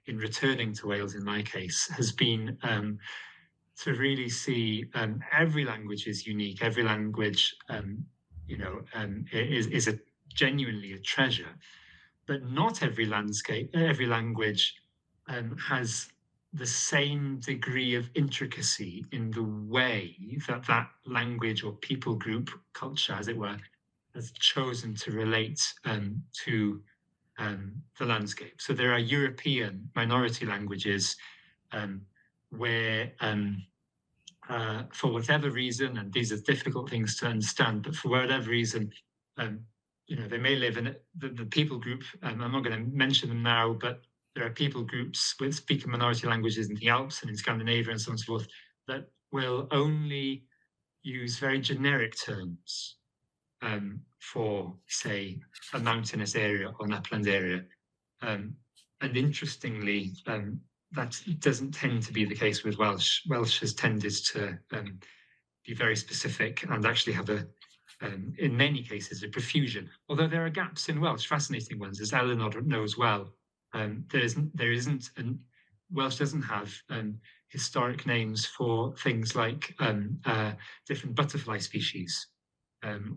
in returning to Wales in my case, has been to really see every language is unique. Every language, is genuinely a treasure. But not every language has the same degree of intricacy in the way that language or people group, culture, as it were, has chosen to relate to the landscape. So there are European minority languages where, for whatever reason, and these are difficult things to understand, but for whatever reason, they may live in the people group. I'm not going to mention them now, but there are people groups with speaking minority languages in the Alps and in Scandinavia and so on and so forth that will only use very generic terms for, say, a mountainous area or an upland area. And interestingly, that doesn't tend to be the case with Welsh. Welsh has tended to be very specific and actually have in many cases, a profusion. Although there are gaps in Welsh, fascinating ones, as Eleanor knows well. Welsh doesn't have historic names for things like different butterfly species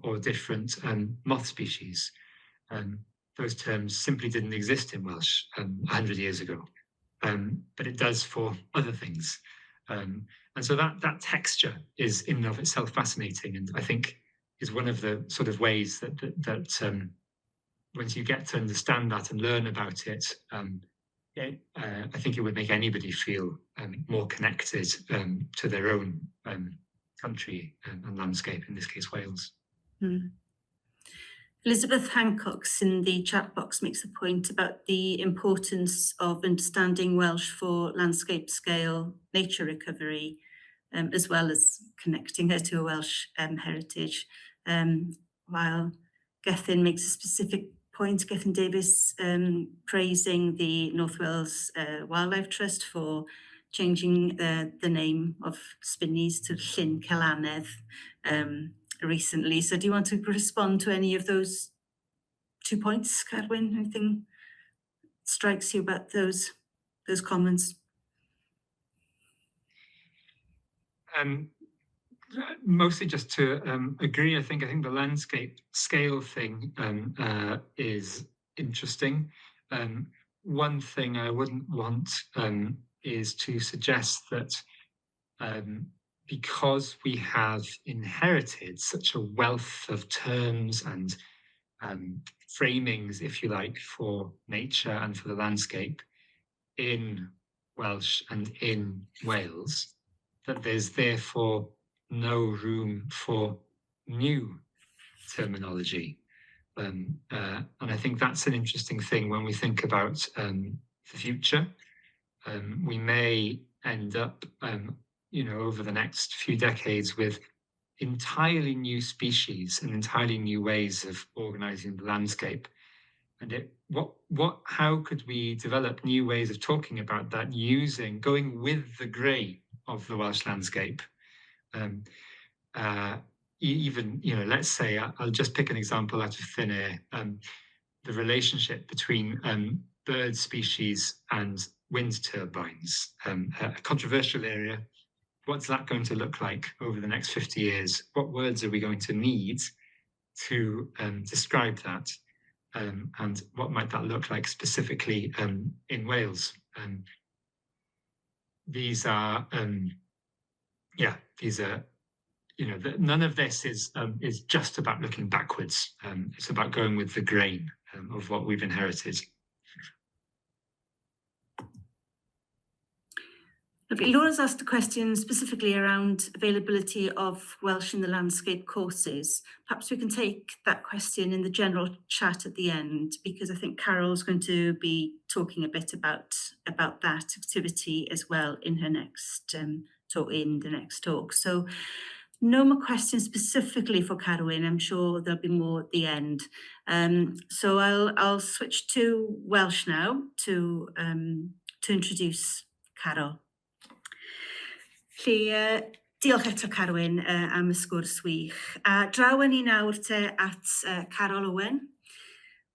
or different moth species. Those terms simply didn't exist in Welsh 100 years ago, but it does for other things. And so that texture is in and of itself fascinating, and I think is one of the sort of ways that once you get to understand that and learn about it, I think it would make anybody feel more connected to their own country and landscape, in this case Wales. Mm. Elizabeth Hancock's in the chat box makes a point about the importance of understanding Welsh for landscape scale nature recovery, as well as connecting her to a Welsh heritage, while Gethin makes a specific point, Gethin Davis praising the North Wales Wildlife Trust for changing the name of Spinneys to Llyn Celanedd recently. So do you want to respond to any of those 2 points, Carwyn? Anything strikes you about those comments? Mostly just to agree. I think the landscape scale thing is interesting. One thing I wouldn't want is to suggest that because we have inherited such a wealth of terms and framings, if you like, for nature and for the landscape in Welsh and in Wales, that there's therefore no room for new terminology. And I think that's an interesting thing when we think about the future. We may end up, over the next few decades with entirely new species and entirely new ways of organizing the landscape. And how could we develop new ways of talking about that going with the grain of the Welsh landscape? Even, let's say, I'll just pick an example out of thin air, the relationship between bird species and wind turbines, a controversial area. What's that going to look like over the next 50 years? What words are we going to need to describe that? And what might that look like specifically in Wales? These are, none of this is just about looking backwards. It's about going with the grain of what we've inherited. Lovely. Laura's asked a question specifically around availability of Welsh in the landscape courses. Perhaps we can take that question in the general chat at the end, because I think Carol's going to be talking a bit about that activity as well in her next talk. So no more questions specifically for Carwyn. I'm sure there'll be more at the end. So I'll switch to Welsh now to introduce Carol. Diolch eto Carwyn am y sgwrs wych. A draw ni nawr te at Carol Owen.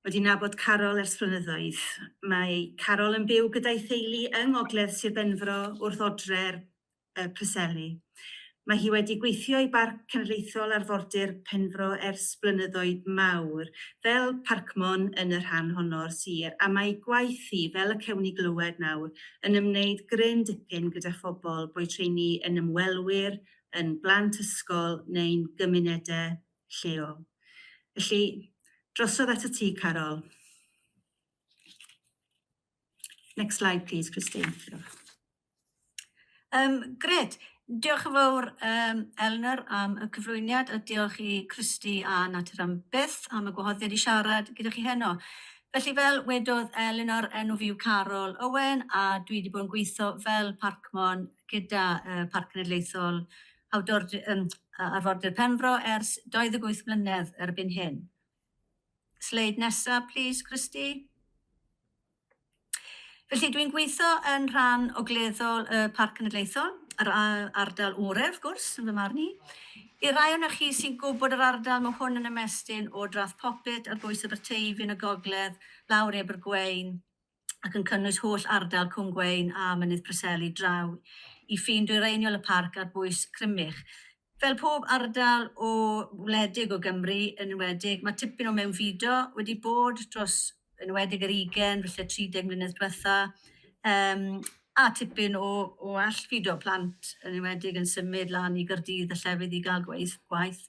Wedi nabod Carol ers blynyddoedd. Mae Carol yn byw gyda'i theulu yng Ngogledd Sir Benfro wrth odre'r Preseli. Mae hi wedi gweithio i Barc Cenedlaethol Arfordir Penfro ers blynyddoedd mawr, fel parcmon yn y rhan honno'r sir, a mae gwaith hi, fel y cewn ni glywed nawr, yn ymwneud gryn dipyn gyda phobl boed treini yn ymwelwyr, yn blant ysgol neu'n gymunedau lleol. Felly, drosodd at y ti, Carol. Next slide, please, Christine. Gred. Diolch yn fawr Eleanor am y cyflwyniad, a diolch i Christy a Natur am byth am y gwahoddiad i siarad gyda chi heno. Felly fel wedodd Eleanor, enw fi yw Carol Owen, a dwi wedi bod yn gweithio fel parcmon gyda Parc Cenedlaethol Arfordir Penfro ers 28 mlynedd erbyn hyn. Sleid nesaf, please, Christy. Felly dwi'n gweithio yn rhan ogleddol y Parc Cenedlaethol, yr ardal Ore, wrth gwrs, yn fy marn i. I rai o'na chi sy'n gwybod yr ardal, mae hwn yn ymestyn o Drath Popit ar bwys Aberteifi yn y gogledd, lawr i Abergwein, ac yn cynnwys holl ardal Cwm Gwein a Mynydd Preseli draw i ffin dwyreiniol y parc ar bwys Crymych. Fel pob ardal o wledig o Gymru, yn enwedig, mae tipyn o mewnfudo wedi bod dros yn enwedig yr 20, felly 30 mlynedd diwetha, a tipyn o allfudo plant yn enwedig yn symud lan i Gaerdydd a llefydd i gael gwaith.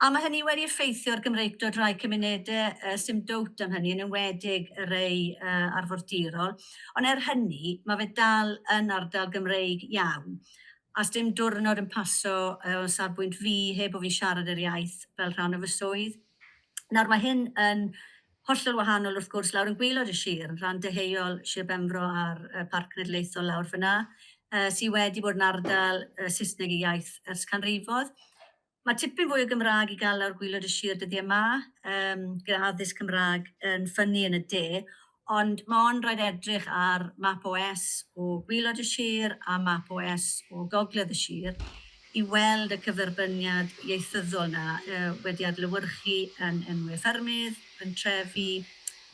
A mae hynny wedi effeithio'r Gymreigdod rhai cymunedau sy'n dwt am hynny, yn enwedig y rei arfordirol. Ond hynny, mae fe dal yn ardal Gymreig iawn. A dim diwrnod yn paso o safbwynt fi heb o fi'n siarad yr iaith fel rhan o fy swydd. Nawr mae hyn yn hollol wahanol wrth gwrs lawr yn gwaelod y sir, yn rhan deheuol Sir Benfro a'r Parc Cenedlaethol lawr fyna, sydd wedi bod yn ardal Saesneg i iaith ers canrifodd. Mae tipyn fwy o Gymraeg i gael ar gwylod y sir dyddiau yma, gyda addysg Cymraeg yn ffynnu yn y de, ond mae ond rhaid edrych ar map OS o gwylod y sir a map OS o gogledd y sir i weld y cyferbyniad ieithyddol yna wedi adlewyrchu yn enwau ffermydd, yn trefi,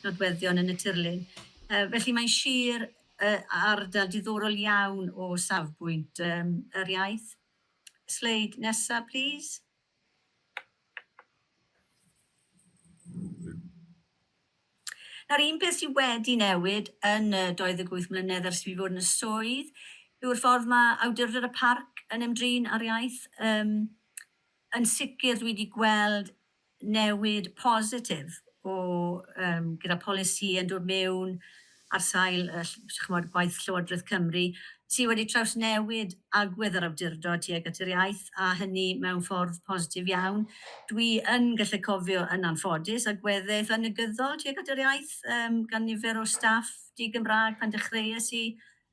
nodweddion yn y tirlun. Felly mae'n sir ardal diddorol iawn o safbwynt yr iaith. Sleid nesaf, please. Nawr, un peth sydd wedi newid yn 28 mlynedd ers fi fod yn y swydd yw'r ffordd mae awdurdod y parc yn ymdrin ar iaith. Yn sicr dwi wedi gweld newid positif gyda polisi yn dod mewn ar sail gwaith Llywodraeth Cymru sydd wedi trawsnewid agwedd yr awdurdod tuag at yr iaith a hynny mewn ffordd positif iawn. Dwi yn gallu cofio yn anffodus agweddaeth anygyddol tuag at yr iaith gan nifer o staff di-Gymraeg pan dechreuais i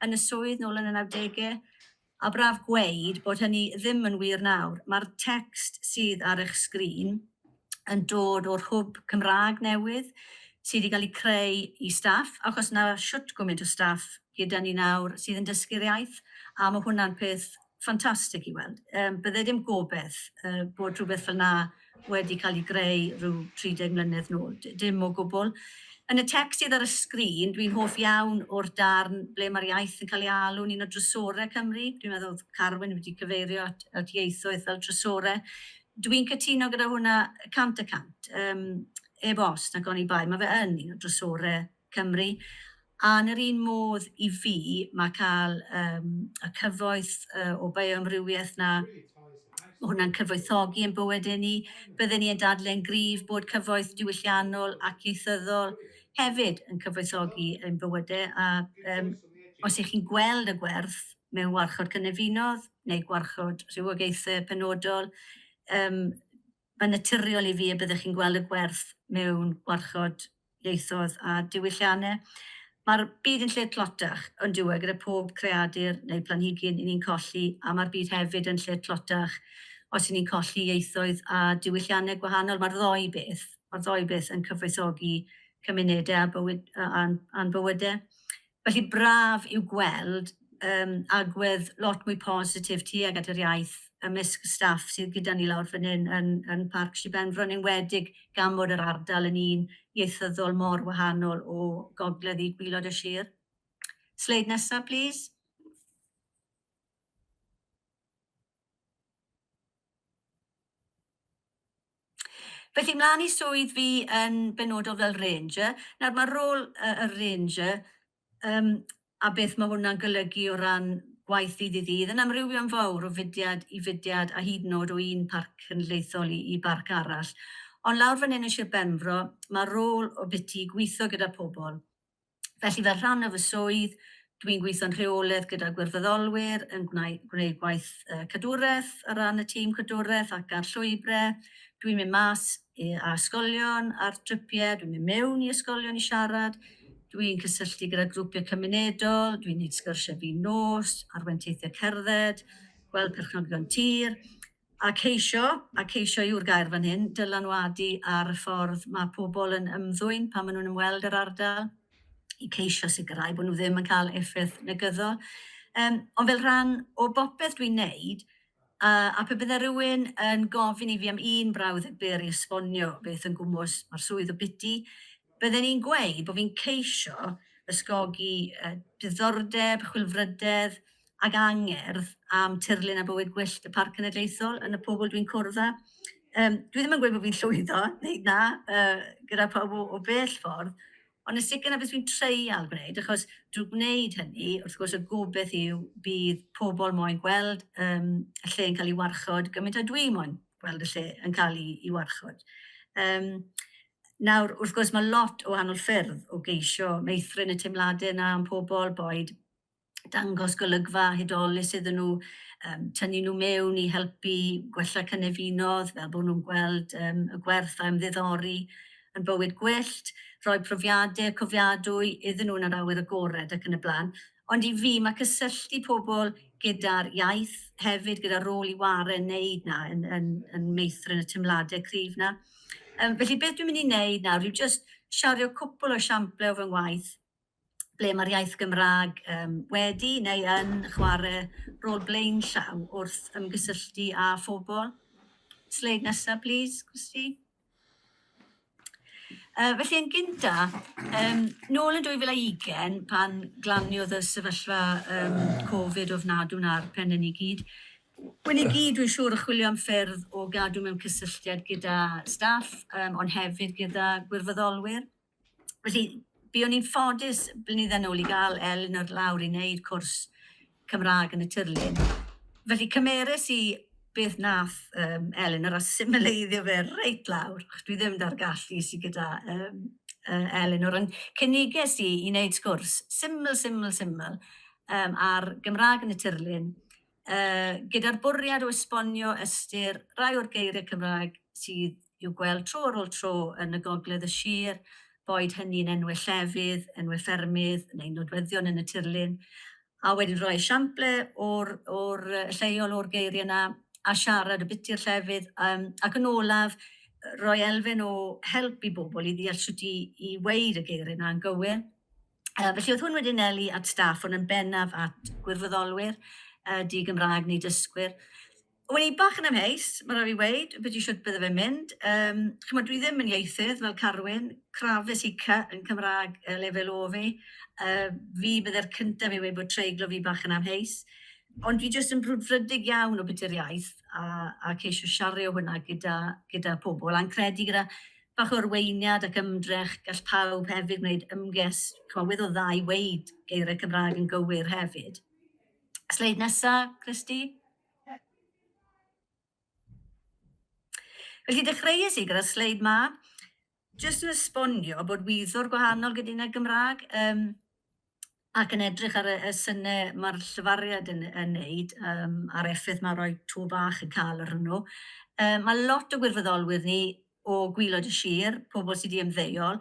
yn y swydd nôl yn y 90au. A braf gweud bod hynny ddim yn wir nawr. Mae'r text sydd ar eich sgrin yn dod o'r hwb Cymraeg newydd sydd wedi cael ei creu i staff, achos na siwt gwmynt o staff gyda ni nawr sydd yn dysgu'r iaith, a mae hwnna'n peth ffantastig i weld. Bydde dim gobeith bod rhywbeth fel na wedi cael ei greu rhyw 30 mlynedd nôl, dim o gwbl. Yn y text sydd ar y sgrin, dwi'n hoff iawn o'r darn ble mae'r iaith yn cael ei alw'n un o drysorau Cymru. Dwi'n meddwl Carwyn wedi cyfeirio at ieithoedd fel drysorau. Dwi'n cytuno gyda hwnna 100%. E-bost ac oni bai, mae fe yn un o drysorau Cymru. A yn yr un modd i fi, mae cael y cyfoeth o bioamrywiaeth na mae hwnna'n cyfoethogi yn bywydau ni. Byddwn ni yn dadlau'n gryf bod cyfoeth diwylliannol ac ieithyddol hefyd yn cyfoethogi yn bywydau. A os ych chi'n gweld y gwerth mewn warchod cynefinodd neu gwarchod rhywogaethau penodol, mae'n naturiol i fi y byddwch chi'n gweld y gwerth mewn gwarchod ieithoedd a diwylliannau. Mae'r byd yn lle tlotach yn diwedd gyda pob creadur neu planhigyn i ni'n colli, a mae'r byd hefyd yn lle tlotach os ni'n colli ieithoedd a diwylliannau gwahanol. Mae'r ddoi beth yn cyfoethogi cymunedau a'n bywydau. Felly braf i'w gweld agwedd lot mwy positif tuag at yr iaith ymysg staff sydd gyda ni lawr fan hyn yn Parc Sir Benfro, yn enwedig gan bod yr ardal yn un ieithyddol mor wahanol o gogledd i gwylod y sir. Sleid nesaf, please. Felly, mlaen i swydd fi yn benodol fel ranger. Nawr, mae rôl y ranger a beth mae hwnna'n golygu o ran gwaith ddydd i ddydd yn amrywio'n fawr o fudiad i fudiad a hyd yn oed o un parc cenedlaethol i barc arall. Ond lawr fan hyn yn Sir Benfro, mae rôl o biti gweithio gyda pobl. Felly fel rhan o fy swydd, dwi'n gweithio'n rheolaidd gyda gwirfoddolwyr yn gwneud gwaith cadwraeth ar ran y tîm cadwraeth ac ar llwybrau. Dwi'n mynd mas a ysgolion ar tripiau, dwi'n mynd mewn i ysgolion i siarad. Dwi'n cysylltu gyda grwpiau cymunedol, dwi'n gwneud sgyrsiau fi nos, arwenteithiau cerdded, gweld perchnogion tir, a ceisio yw'r gair fan hyn, dylanwadu ar y ffordd mae pobl yn ymddwyn pan maen nhw'n ymweld yr ardal, i ceisio sicrhau bod nhw ddim yn cael effaith negyddol. Ond fel rhan o bopeth dwi'n neud, a pe bydde rhywun yn gofyn i fi am un brawddeg byr i esbonio beth yn gwmws mae'r swydd o biti, bydden ni'n gweud bod fi'n ceisio ysgogi diddordeb, chwilfrydedd ac angerdd am tirlun a bywyd gwyllt y Parc Cenedlaethol yn y pobl dwi'n cwrdd â. Dwi ddim yn gweud bod fi'n llwyddo, neu na, gyda pobl o bell ffordd, ond yn sicr na beth fi'n treial gwneud, achos drwy gwneud hynny, wrth gwrs y gobeith yw bydd pobl moyn gweld y lle yn cael ei warchod, gymaint a dwi moyn gweld y lle yn cael ei warchod. Nawr, wrth gwrs, mae lot o wahanol ffyrdd o geisio meithrin y teimladau yna am pobl, boed dangos golygfa hudolus iddyn nhw, tynnu nhw mewn i helpu gwella cynefinodd, fel bod nhw'n gweld y gwerth a ymddiddori yn bywyd gwyllt, rhoi profiadau cofiadwy iddyn nhw yn yr awyr agored ac yn y blaen. Ond i fi, mae cysylltu pobl gyda'r iaith hefyd, gyda'r rôl I ware yn neud na, yn meithrin y tymladau cryf na. Felly beth dwi'n mynd I neud nawr yw just siario cwpl o siample o fy ngwaith ble mae'r iaith Gymraeg wedi neu yn chwarae rôl blaen llaw wrth ymgysylltu â phobl. Sleid nesaf, please, Christy. Felly yn gynta, nôl yn 2020 pan glaniodd y sefyllfa Covid ofnadw na'r pen yn I gyd, Wen I gyd dwi'n siŵr yn chwilio am ffyrdd o gadw mewn cysylltiad gyda staff, ond hefyd gyda gwirfoddolwyr. Felly, bu o'n i'n ffodus blynyddoedd nôl I gael Elinor lawr I wneud cwrs Cymraeg yn y Tirlun. Felly cymeres I beth nath Elinor a symleiddio fe reit lawr. Dwi ddim da'r gallu sydd gyda Elinor, ond cyniges I wneud sgwrs syml ar Gymraeg yn y Tirlun, gyda'r bwriad o esbonio ystyr rai o'r geiriau Cymraeg sydd i'w gweld tro ar ôl tro yn y gogledd y sir, boed hynny'n enwau llefydd, enwau ffermydd, neu nodweddion yn y tirlun, a wedyn rhoi esiample o'r lleol o'r geiriau yna, a siarad y bytu'r llefydd, ac yn olaf, rhoi elfen o help I bobl I ddeall sut I weid y geiriau yna yn gywir. Felly oedd hwn wedi'n nelu at staff, ond yn bennaf at gwirfoddolwyr, di-Gymraeg neu dysgwyr. Wen I bach yn amheus, mae rhaid I weid, beth I siwt bydde fe'n mynd. Chymod, dwi ddim yn ieithydd fel Carwyn, crafus I yn Cymraeg lefel o fi. Fi bydde'r cyntaf I weid bod treiglo fi bach yn amheus. Ond fi jyst yn brwdfrydig iawn o beth i'r iaith a ceisio siario hwnna gyda pobl. A'n credu gyda bach o'r weiniad ac ymdrech gall pawb hefyd wneud ymges cywir o ddau weid geiriau Cymraeg yn gywir hefyd. Sleid nesa, Christy. Felly dechreuais I gyda sleid ma, jyst yn esbonio bod wyddor gwahanol gyda ni'n Gymraeg ac yn edrych ar y synnau mae'r llyfariad yn neud a'r effaith mae rhoi tŵ bach yn cael ar hwnnw. Mae lot o gwirfoddolwyr ni o gwylod y sir, pobl sydd wedi ymddeol,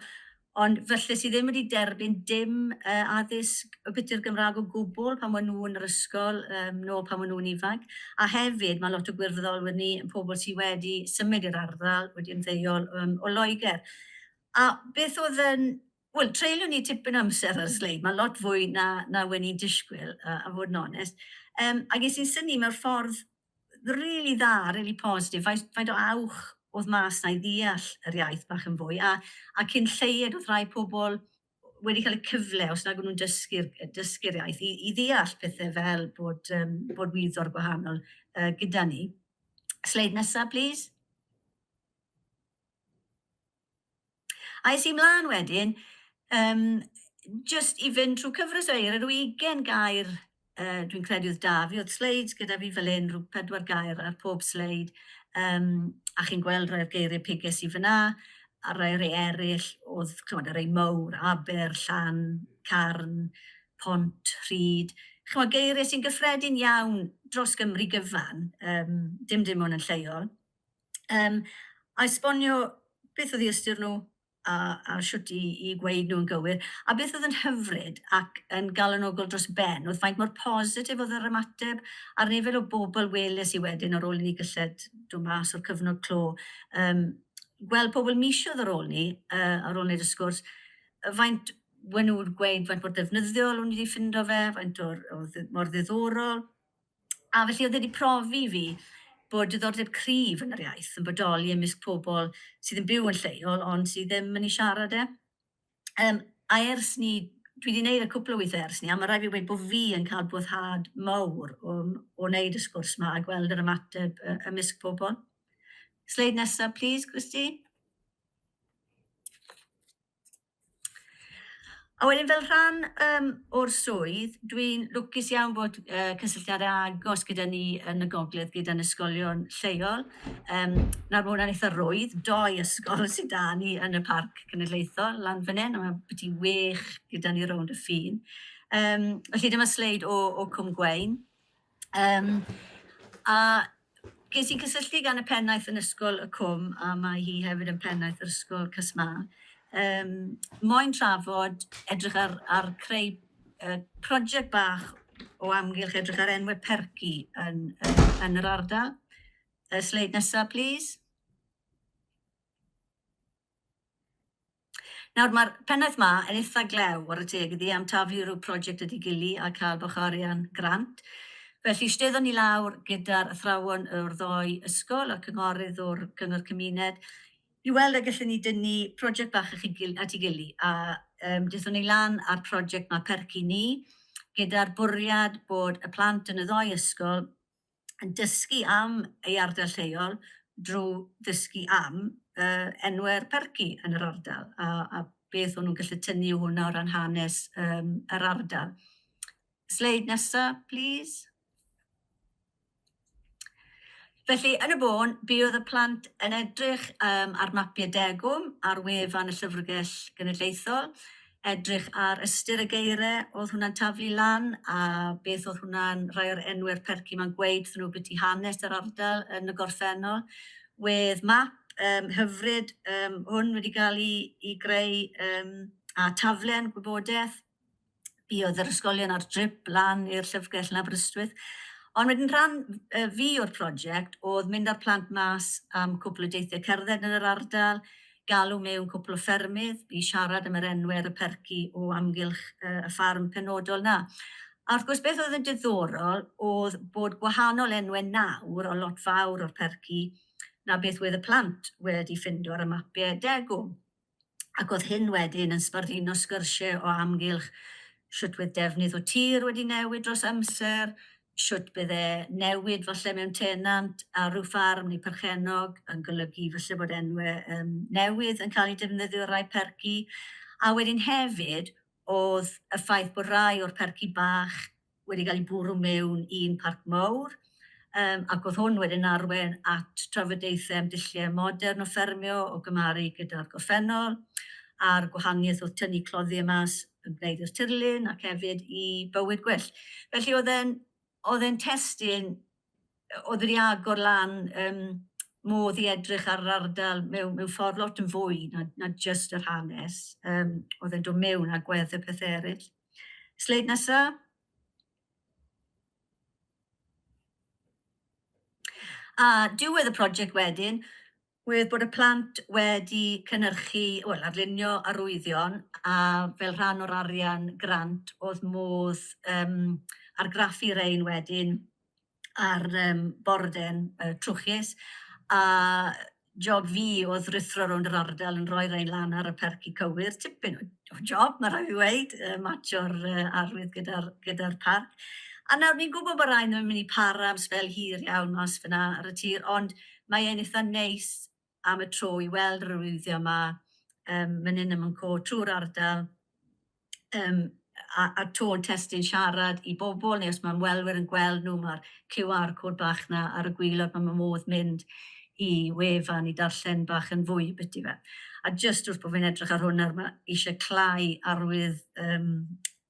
ond felly sydd ddim wedi derbyn dim addysg y bytu'r Gymraeg o gwbl pan maen nhw yn yr ysgol, nôl pan maen nhw'n ifanc. A hefyd mae lot o gwirfoddolwyr ni yn pobl sydd wedi symud i'r ardal, wedi ymddeol o Loegr. A beth oedd yn... Wel, treulio ni tipyn amser ar y sleid, mae lot fwy na wen i'n disgwyl, a fod yn onest. A ges i'n syni mewn ffordd really dda, really positif, faint o awch oedd mas na I ddeall yr iaith bach yn fwy, a cyn lleied oedd rhai pobl wedi cael y cyfle, os nag nhw'n dysgu'r iaith, I ddeall pethau fel bod wyddor gwahanol gyda ni. Sleid nesaf, please. A es I mlaen wedyn, just I fynd trwy cyfres o eir, rhyw 20 gair dwi'n credu oedd da fi, oedd sleids gyda fi fel un, rhyw 4 gair ar pob sleid, a chi'n gweld rhai'r geiriau piges I fyna, a rhai eraill oedd, chymod, rhai mawr, aber, llan, carn, pont, rhyd. Chymod, geiriau sy'n gyffredin iawn dros Gymru gyfan, dim ond yn lleol. A esbonio beth oedd I ystyr nhw, a siwt I gweud nhw'n gywir, a beth oedd yn hyfryd ac yn galonogol dros ben, oedd faint mor positif oedd yr ymateb, a'r nifel o bobl weles I wedyn ar ôl I ni gylled dod mas o'r cyfnod clo. Gweld pobl misiodd ar ôl ni, ar ôl wneud y sgwrs, faint wen nhw'n gweud faint mor defnyddiol o'n I wedi ffindo fe, faint mor ddiddorol. A felly oedd wedi profi fi bod diddordeb cryf yn yr iaith yn bodoli ymysg pobl sydd yn byw yn lleol, ond sydd ddim yn ei siarad e. A ers ni, dwi wedi gwneud y cwpl o weithiau ers ni, a mae rhaid fi wedi bod fi yn cael boddhad mawr o wneud y sgwrs yma a gweld yr ymateb ymysg pobl. Sleid nesaf, please, Christy. A wedyn fel rhan o'r swydd, dwi'n lwcus iawn bod cysylltiadau agos gyda ni yn y gogledd gyda'n ysgolion lleol. Nawr mae hwnna'n eitha rwydd, 2 ysgol sydd da ni yn y parc cenedlaethol, lan fan hyn, a mae byti wych gyda ni rownd y ffin. Felly dyma sleid o Cwm Gwein. A ges i'n cysylltu gan y pennaeth yn ysgol y Cwm, a mae hi hefyd yn pennaeth yr ysgol Cysma. Moyn trafod edrych ar creu prosiect bach o amgylch edrych ar enwau percy yn yr ardal. Sleid nesaf, please. Nawr, mae'r pennaeth yma yn eitha glew ar y teg iddi am taflu rhyw prosiect ydi gili a cael bach o arian grant. Felly, steddon ni lawr gyda'r athrawon o'r ddoi ysgol a cynghorydd o'r cyngor cymuned i weld a gallwn ni dynnu prosiect bach at ei gili. A dethon ni lan ar prosiect mae percy ni gyda'r bwriad bod y plant yn y ddoi ysgol yn dysgu am ei ardal lleol drwy dysgu am enwau'r percy yn yr ardal a beth o'n nhw'n gallu tynnu hwnna o ran hanes yr ardal. Sleid nesaf, please. Felly, yn y bôn, bydd y plant yn edrych ar mapiau degwm ar wefan y Llyfrgell Genedlaethol, edrych ar ystyr y geiriau oedd hwnna'n taflu lan a beth oedd hwnna'n rhai o'r enwau'r percy mae'n gweud wrthyn nhw beth i hanes yr ardal yn y gorffennol, wedd map hyfryd hwn wedi cael ei greu a taflen gwybodaeth. Bydd yr ysgolion ar drip lan i'r Llyfrgell yn Aberystwyth. Ond wedyn rhan fi o'r prosiect oedd mynd ar plant mas am cwpl o deithiau cerdded yn yr ardal, galw mewn cwpl o ffermydd i siarad am yr enwau'r y percy o amgylch y ffarm penodol na. A wrth gwrs beth oedd yn diddorol oedd bod gwahanol enwau nawr o lot fawr o'r percy na beth wedd y plant wedi ffindo ar y mapiau degwm. Ac oedd hyn wedyn yn sbarduno sgyrsiau o amgylch sut wedd defnydd o tir wedi newid dros amser, sut bydde newid falle mewn tenant a rhyw ffarm neu perchenog yn golygu falle bod enwau newydd yn cael ei defnyddio rai percy. A wedyn hefyd oedd y ffaith bod rai o'r percy bach wedi cael ei bwrw mewn un parc mawr, ac oedd hwn wedyn arwen at trafodaethau am dulliau modern o ffermio o gymaru gyda'r gorffennol, a'r gwahaniaeth o tynnu cloddiau mas yn gwneud i'r tirlun ac hefyd i bywyd gwell. Felly oedd e'n testyn, oedd wedi agor lan modd i edrych ar yr ardal mewn ffordd lot yn fwy na just yr hanes. Oedd e'n dod mewn a gweddau pethau eraill. Sleid nesaf. A diwedd y prosiect wedyn, wedd bod y plant wedi cynhyrchu, arlunio arwyddion a fel rhan o'r arian grant oedd modd argraffu rein wedyn ar borden trwchus a job fi oedd rithro rownd yr ardal yn rhoi rein lan ar y percy cywir, tipyn o job, mae rhaid i weid, matio'r arwydd gyda'r parc. A nawr ni'n gwybod bod rhaid yn mynd i para am sbel hir iawn mas fyna ar y tir, ond mae e'n eitha neis am y tro i weld yr arwyddio yma mynd yn co trwy'r ardal a tôn testyn siarad i bobl, neu os mae ymwelwyr yn gweld nhw, mae'r QR code bach na ar y gwylod, mae modd mynd i wefan i darllen bach yn fwy byti fe. A just wrth bod fi'n edrych ar hwnna, mae eisiau clau arwydd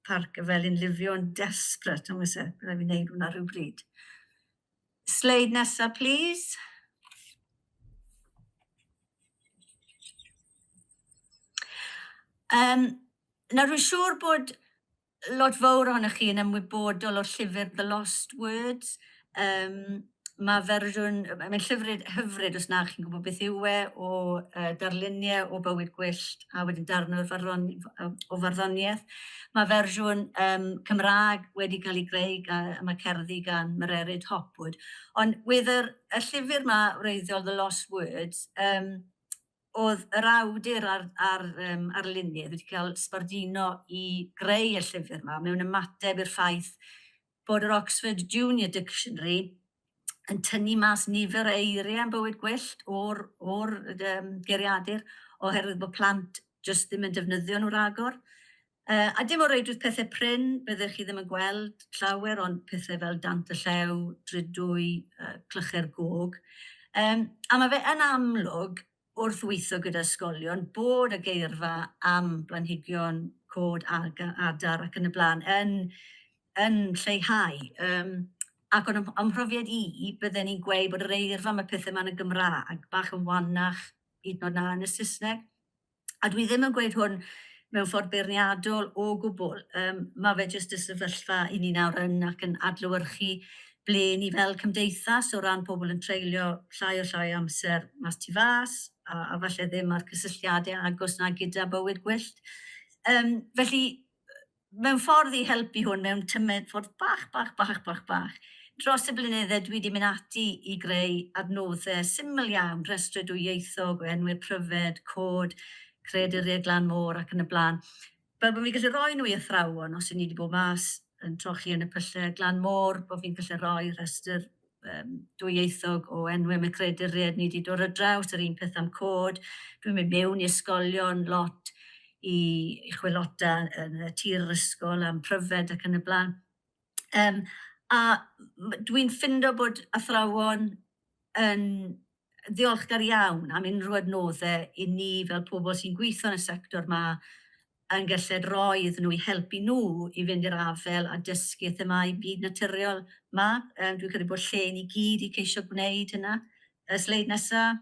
parc y fel yn lifio'n desperate, am ysau, byddai fi'n neud hwnna rhywbryd. Sleid nesaf, please. Nawr rwy'n siŵr bod lot fawr ohonych chi yn ymwybodol o'r llyfr The Lost Words. Mae mae'n llyfr hyfryd os na chi'n gwybod beth yw o darluniau o bywyd gwyllt a wedyn darn o farddoniaeth. Mae fersiwn Cymraeg wedi cael ei greu am y cerddi gan Mererid Hopwood. Ond wedd y llyfr yma wreiddiol The Lost Words, oedd yr awdur ar lunydd wedi cael sbarduno i greu y llyfr yma mewn ymateb i'r ffaith bod yr Oxford Junior Dictionary yn tynnu mas nifer o eiriau yn bywyd gwyllt o'r geiriadur oherwydd bod plant jyst ddim yn defnyddio nhw ragor. A dim o reidrwydd pethau pryn, byddwch chi ddim yn gweld llawer, ond pethau fel dant y llew, dridwy, clychu'r gog. A mae fe yn amlwg wrth weithio gyda ysgolion bod y geirfa am blanhigion, cod, adar ac yn y blaen yn lleihau. Ac o'n ymhrofiad bydden ni'n gweud bod yr eirfa mae pethau ma'n y Gymraeg bach yn wannach hyd yn oed na yn y Saesneg. A dwi ddim yn gweud hwn mewn ffordd beirniadol o gwbl. Mae fe jyst y sefyllfa i ni nawr yn ac yn adlewyrchu ble ni fel cymdeithas o ran pobl yn treulio llai amser mas tu fas, a falle ddim ar cysylltiadau agos na gyda bywyd gwyllt. Felly, mewn ffordd i helpu hwn, mewn tymed ffordd bach. Dros y blynydde dwi wedi mynd ati i greu adnoddau syml iawn, rhestr dwyieithog o enwau pryfed, cod, creaduriau glan môr ac yn y blaen. Fel bod fi'n gallu rhoi nhw i athrawon os ydyn ni wedi bod mas yn trochi yn y pyllau glan môr, bod fi'n gallu rhoi rhestr dwyieithog o enwau mewn creaduriau ni wedi dod ar draws, yr un peth am cod. Dwi'n mynd mewn i ysgolion lot i chwilota yn y tir yr ysgol am pryfed ac yn y blaen. A dwi'n ffindo bod athrawon yn ddiolchgar iawn am unrhyw adnoddau i ni fel pobl sy'n gweithio yn y sector yma yn gallu roi iddyn nhw i helpu nhw i fynd i'r afel a dysgu thema i byd naturiol yma. Dwi'n credu bod lle ni gyd i ceisio gwneud hynna. Y sleid nesaf.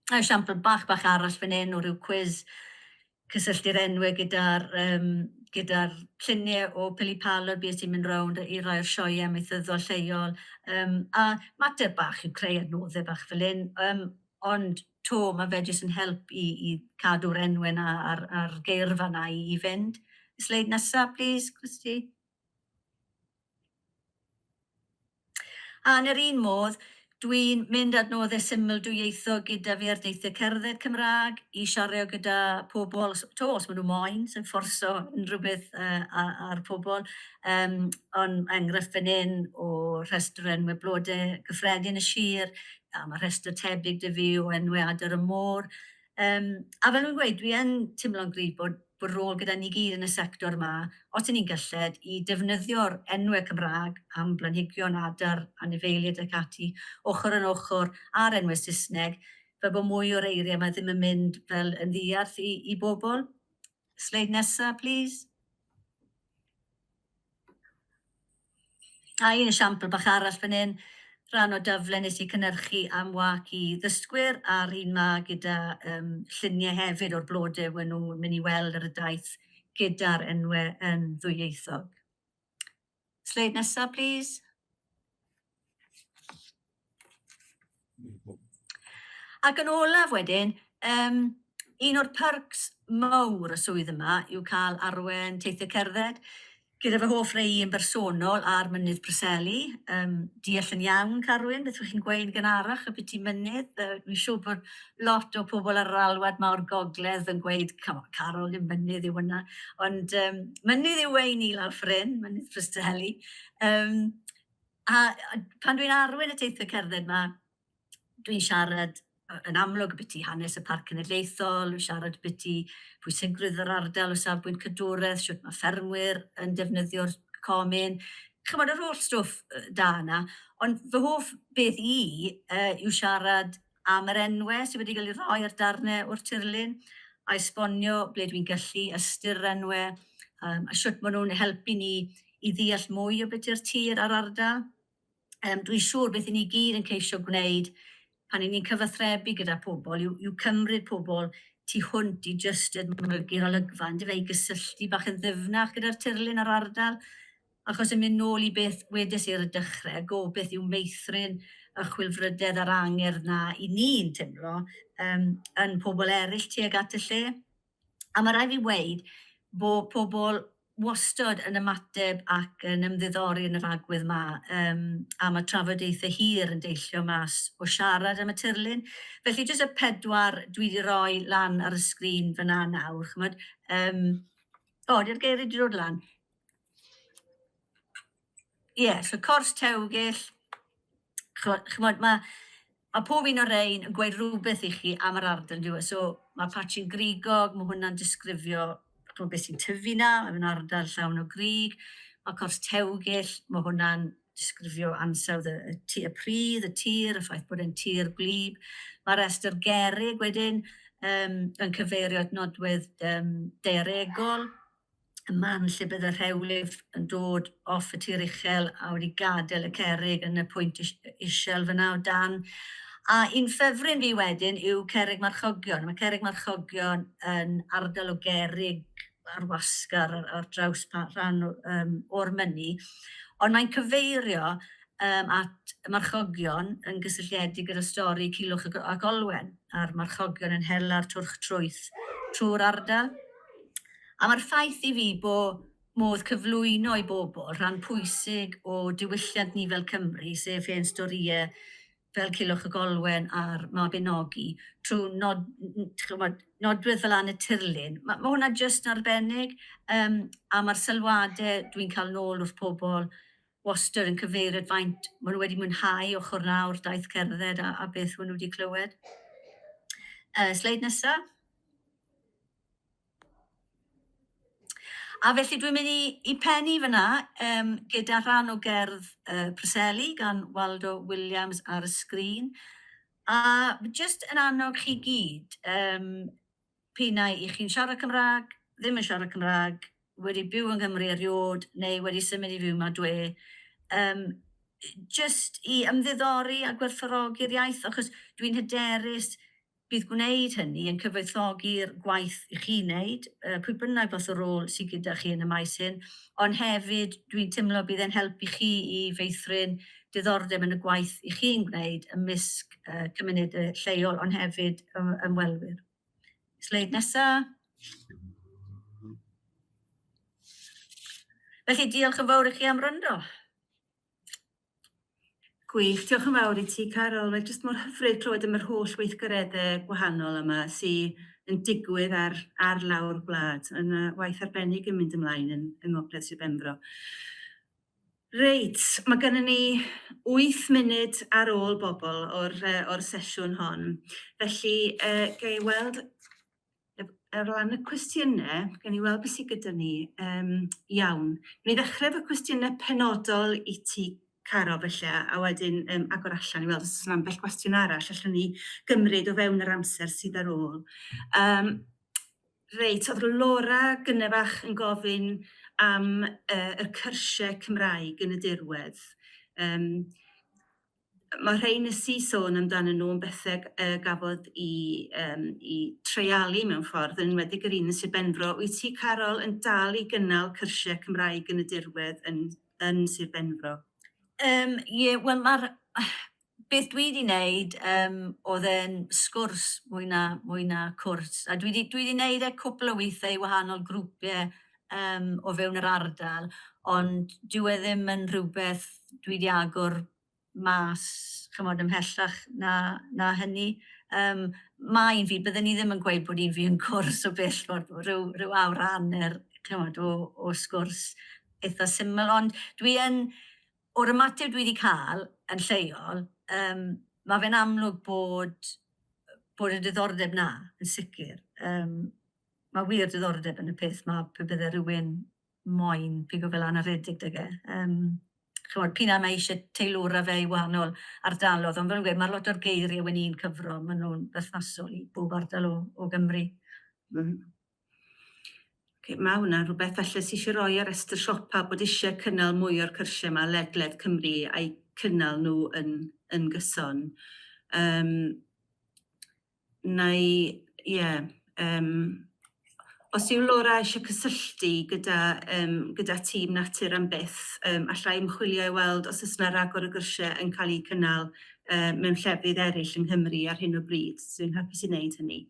A esiampl bach arall fan hyn o ryw quiz cysylltu'r enwau gyda'r lluniau o pili palod beth sy'n mynd rownd i roi o'r sioe amaethyddol lleol. A mater bach yw creu adnoddau bach fel hyn, ond to mae fe jyst yn help i cadw'r enwau na a'r geirfa na i fynd. Sleid nesaf, please, Christy. A yn yr un modd, dwi'n mynd adnoddau syml dwyieithog gyda fi ar deithio cerdded Cymraeg i siario gyda pobl, to os maen nhw moyn, sy'n fforso unrhyw beth ar pobl. Ond enghraifft fan hyn o rhestr enwau blodau gyffredin y sir, a mae rhestr tebyg dy fi o enwau adar y môr. A fel nhw'n gweud, dwi yn teimlo'n gryf bod rôl gyda ni gyd yn y sector yma, os ydyn ni'n galled i defnyddio'r enwau Cymraeg am blanhigion adar, anifeiliaid ac ati, ochr yn ochr a'r enwau Saesneg, fel bod mwy o'r eiriau yma ddim yn mynd fel yn ddiarth i bobl. Sleid nesaf, please. A un esiampl bach arall fan hyn, rhan o daflen nes i cynhyrchu am wac i ddysgwyr a'r un ma gyda lluniau hefyd o'r blodau when nhw'n mynd i weld ar y daith gyda'r enwau yn ddwyieithog. Sleid nesaf, please. Ac yn olaf wedyn, un o'r perks mawr y swydd yma yw cael arwen teithio cerdded. Gyda fy hoff rei yn bersonol ar mynydd Preseli, deall yn iawn Carwyn, beth ydych chi'n gweud gan arach y beth i mynydd. Dwi'n siŵr bod lot o pobl ar yr alwad mawr gogledd yn gweud, Carol, yw'n mynydd yw hwnna. Ond mynydd yw ein i lawr ffryn, mynydd Preseli. A pan dwi'n arwen y teithio cerdded yma, dwi'n siarad yn amlwg beth i hanes y Parc Cenedlaethol, dwi'n siarad beth i pwysigrwydd yr ardal o safbwynt cadwraeth, sut mae ffermwyr yn defnyddio'r comin. Chymod yr holl stwff da yna, ond fy hoff beth yw siarad am yr enwau sydd wedi cael ei roi ar darnau o'r tirlun, a esbonio ble dwi'n gallu ystyr enwau, a sut maen nhw'n helpu ni i ddeall mwy o beth yw'r tir ar ardal. Dwi'n siŵr beth i ni gyd yn ceisio gwneud pan ni'n cyfathrebu gyda pobl, yw cymryd pobl tu hwnt i jyst edmygu'r olygfa, yn dyfeu gysylltu bach yn ddyfnach gyda'r tirlun ar ardal, achos yn mynd nôl i beth wedes i'r dechrau, gobeith yw meithrin y chwilfrydedd a'r angerdd na i ni'n teimlo yn pobl eraill tuag at y lle. A mae rhaid fi weid bod pobl wastod yn ymateb ac yn ymddiddori yn yr agwedd yma am y trafodaethau hir yn deillio mas o siarad am y tirlun. Felly jyst y 4 dwi wedi rhoi lan ar y sgrin fyna nawr. Di'r geiriau wedi dod lan. So cors tewgyll. Mae pob un o'r ein yn gweud rhywbeth i chi am yr ardal diwedd. So mae patchyn grigog, mae hwnna'n disgrifio beth sy'n tyfu na, mae'n ardal llawn o grig. Mae cors tewgyll, mae hwnna'n disgrifio ansawdd y pridd, y tir, y ffaith bod e'n tir gwlyb. Mae restr gerig wedyn yn cyfeirio at nodwedd daearegol. Y man lle bydd y rhewlydd yn dod off y tir uchel a wedi gadael y cerig yn y pwynt isiel fyna o dan. A un ffefryn fi wedyn yw Cerrig Marchogion. Mae Cerrig Marchogion yn ardal o gerrig ar wasgar ar draws rhan o'r mynnu, ond mae'n cyfeirio at marchogion yn gysylltiedig gyda stori Culhwch ac Olwen, a'r marchogion yn hela'r twrch trwyth trwy'r ardal. A mae'r ffaith i fi bod modd cyflwyno i bobl rhan pwysig o diwylliant ni fel Cymru, sef ein storïau fel Culhwch ac Olwen a'r Mabinogi, trwy nodwydd fel Anna Tirlun. Mae hwnna jyst yn arbennig, a mae'r sylwadau dwi'n cael nôl wrth pobl wastad yn cyfeirio faint maen nhw wedi mwynhau ochr nawr daith cerdded a beth maen nhw wedi clywed. Sleid nesaf. A felly dwi'n mynd i pennu fyna gyda rhan o gerdd Preseli gan Waldo Williams ar y sgrin. A jyst yn annog chi gyd, pinau i chi'n siarad Cymraeg, ddim yn siarad Cymraeg, wedi byw yn Nghymru eriod, neu wedi symud i fyw yma dwe, jyst i ymddiddori a gwerthfawrogi'r iaith, achos dwi'n hyderus bydd gwneud hynny yn cyfoethogi'r gwaith i chi wneud, pwy bynnag fath o rôl sydd gyda chi yn y maes hyn, ond hefyd dwi'n teimlo bydd e'n helpu chi i feithrin diddordeb yn y gwaith i chi'n gwneud ymysg cymunedau lleol, ond hefyd ymwelwyr. Sleid nesaf. Felly diolch yn fawr i chi am wrando. Gwych, diolch yn fawr i ti, Carol. Mae jyst mor hyfryd clywed am yr holl weithgareddau gwahanol yma sydd yn digwydd ar lawr gwlad. Yn waith arbennig yn mynd ymlaen yn Ngogledd Sir Benfro. Reit, mae gennym ni 8 munud ar ôl bobl o'r sesiwn hon. Felly, gai weld ar lan y cwestiynau, gen i weld beth sydd gyda ni. Iawn. Ni ddechrau efo cwestiynau penodol i ti, Caro, felly, a wedyn agor allan i weld os yna ambell gwestiwn arall allan ni gymryd o fewn yr amser sydd ar ôl. Reit, oedd Laura Gynnefach yn gofyn am y cyrsiau Cymraeg yn y dirwedd. Mae rhai nes i sôn amdano nhw yn bethau gafodd i treialu mewn ffordd, yn enwedig yr un yn Sir Benfro. Wyt ti, Carol, yn dal i gynnal cyrsiau Cymraeg yn y dirwedd yn Sir Benfro? Wel, beth dwi wedi wneud oedd e'n sgwrs mwy na cwrs. A dwi wedi wneud cwpl o weithiau i wahanol grwpiau o fewn yr ardal, ond dwi ddim yn rhywbeth dwi wedi agor mas, chymod, ymhellach na hynny. Mae'n fi, byddwn ni ddim yn gweud bod un fi yn cwrs o bell ffordd, rhyw awr anner, chymod, o sgwrs eitha syml, ond dwi yn, o'r ymateb dwi wedi cael yn lleol, mae fe'n amlwg bod y diddordeb na, yn sicr. Mae wir diddordeb yn y peth mae pe bydde rhywun moyn pigo fel anaredig dyge. Chymod, p'un am eisiau teilwra fe i wahanol ardalodd, ond fel yn gweud, mae lot o'r geiriau wedi ni'n cyfro, maen nhw'n berthnasol i bob ardal o Gymru. Mae hwnna rhywbeth felly sy'n eisiau rhoi ar restr siopa bod eisiau cynnal mwy o'r cyrsiau yma ledled Cymru a'i cynnal nhw yn gyson. Os yw Laura eisiau cysylltu gyda tîm natur am byth, allai ymchwilio i weld os oes yna ragor o gyrsiau yn cael eu cynnal mewn llefydd eraill yng Nghymru ar hyn o bryd. Dwi'n hapus i wneud hynny.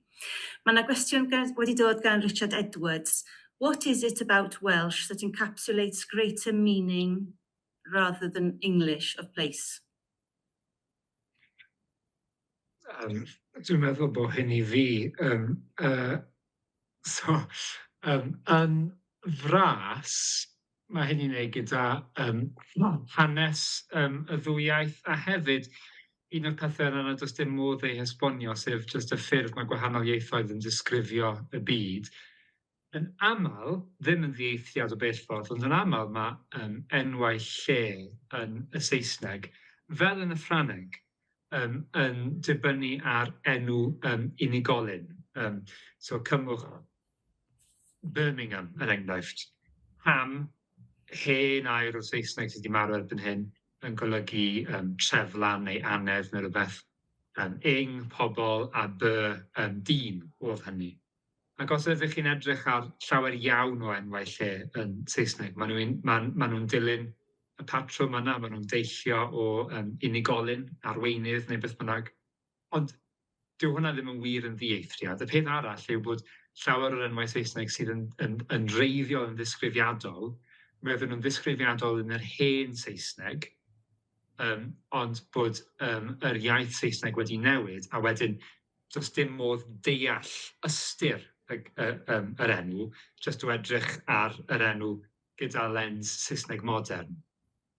Mae yna gwestiwn wedi dod gan Richard Edwards. What is it about Welsh that encapsulates greater meaning rather than English of place? Dwi'n meddwl bod hyn i fi. Yn fras, mae hyn i'n ei gyda hanes y ddwy iaith, a hefyd un o'r pethau yna does dim modd ei hesbonio, sef jyst y ffyrdd mae gwahanol ieithoedd yn disgrifio y byd. Yn aml, ddim yn ddieithiad o bell ffordd, ond yn aml mae enwau lle yn y Saesneg, fel yn y Ffrangeg, yn dibynnu ar enw unigolyn. So cymwch Birmingham, yn enghraifft. Ham, hen air o Saesneg sydd wedi marw erbyn hyn, yn golygu treflan neu anedd neu rhywbeth. ing, pobl a dyn oedd hynny. Ac os ydych chi'n edrych ar llawer iawn o enwau lle yn Saesneg, maen nhw'n dilyn y patrwm yna, maen nhw'n deillio o unigolyn, arweinydd neu beth bynnag. Ond dyw hwnna ddim yn wir yn ddieithriad. Y peth arall yw bod llawer o'r enwau Saesneg sydd yn reiddiol yn ddisgrifiadol, mi oedden nhw'n ddisgrifiadol yn yr hen Saesneg, ond bod yr iaith Saesneg wedi newid, a wedyn does dim modd deall ystyr yr enw, jyst o edrych ar yr enw gyda lens Saesneg modern.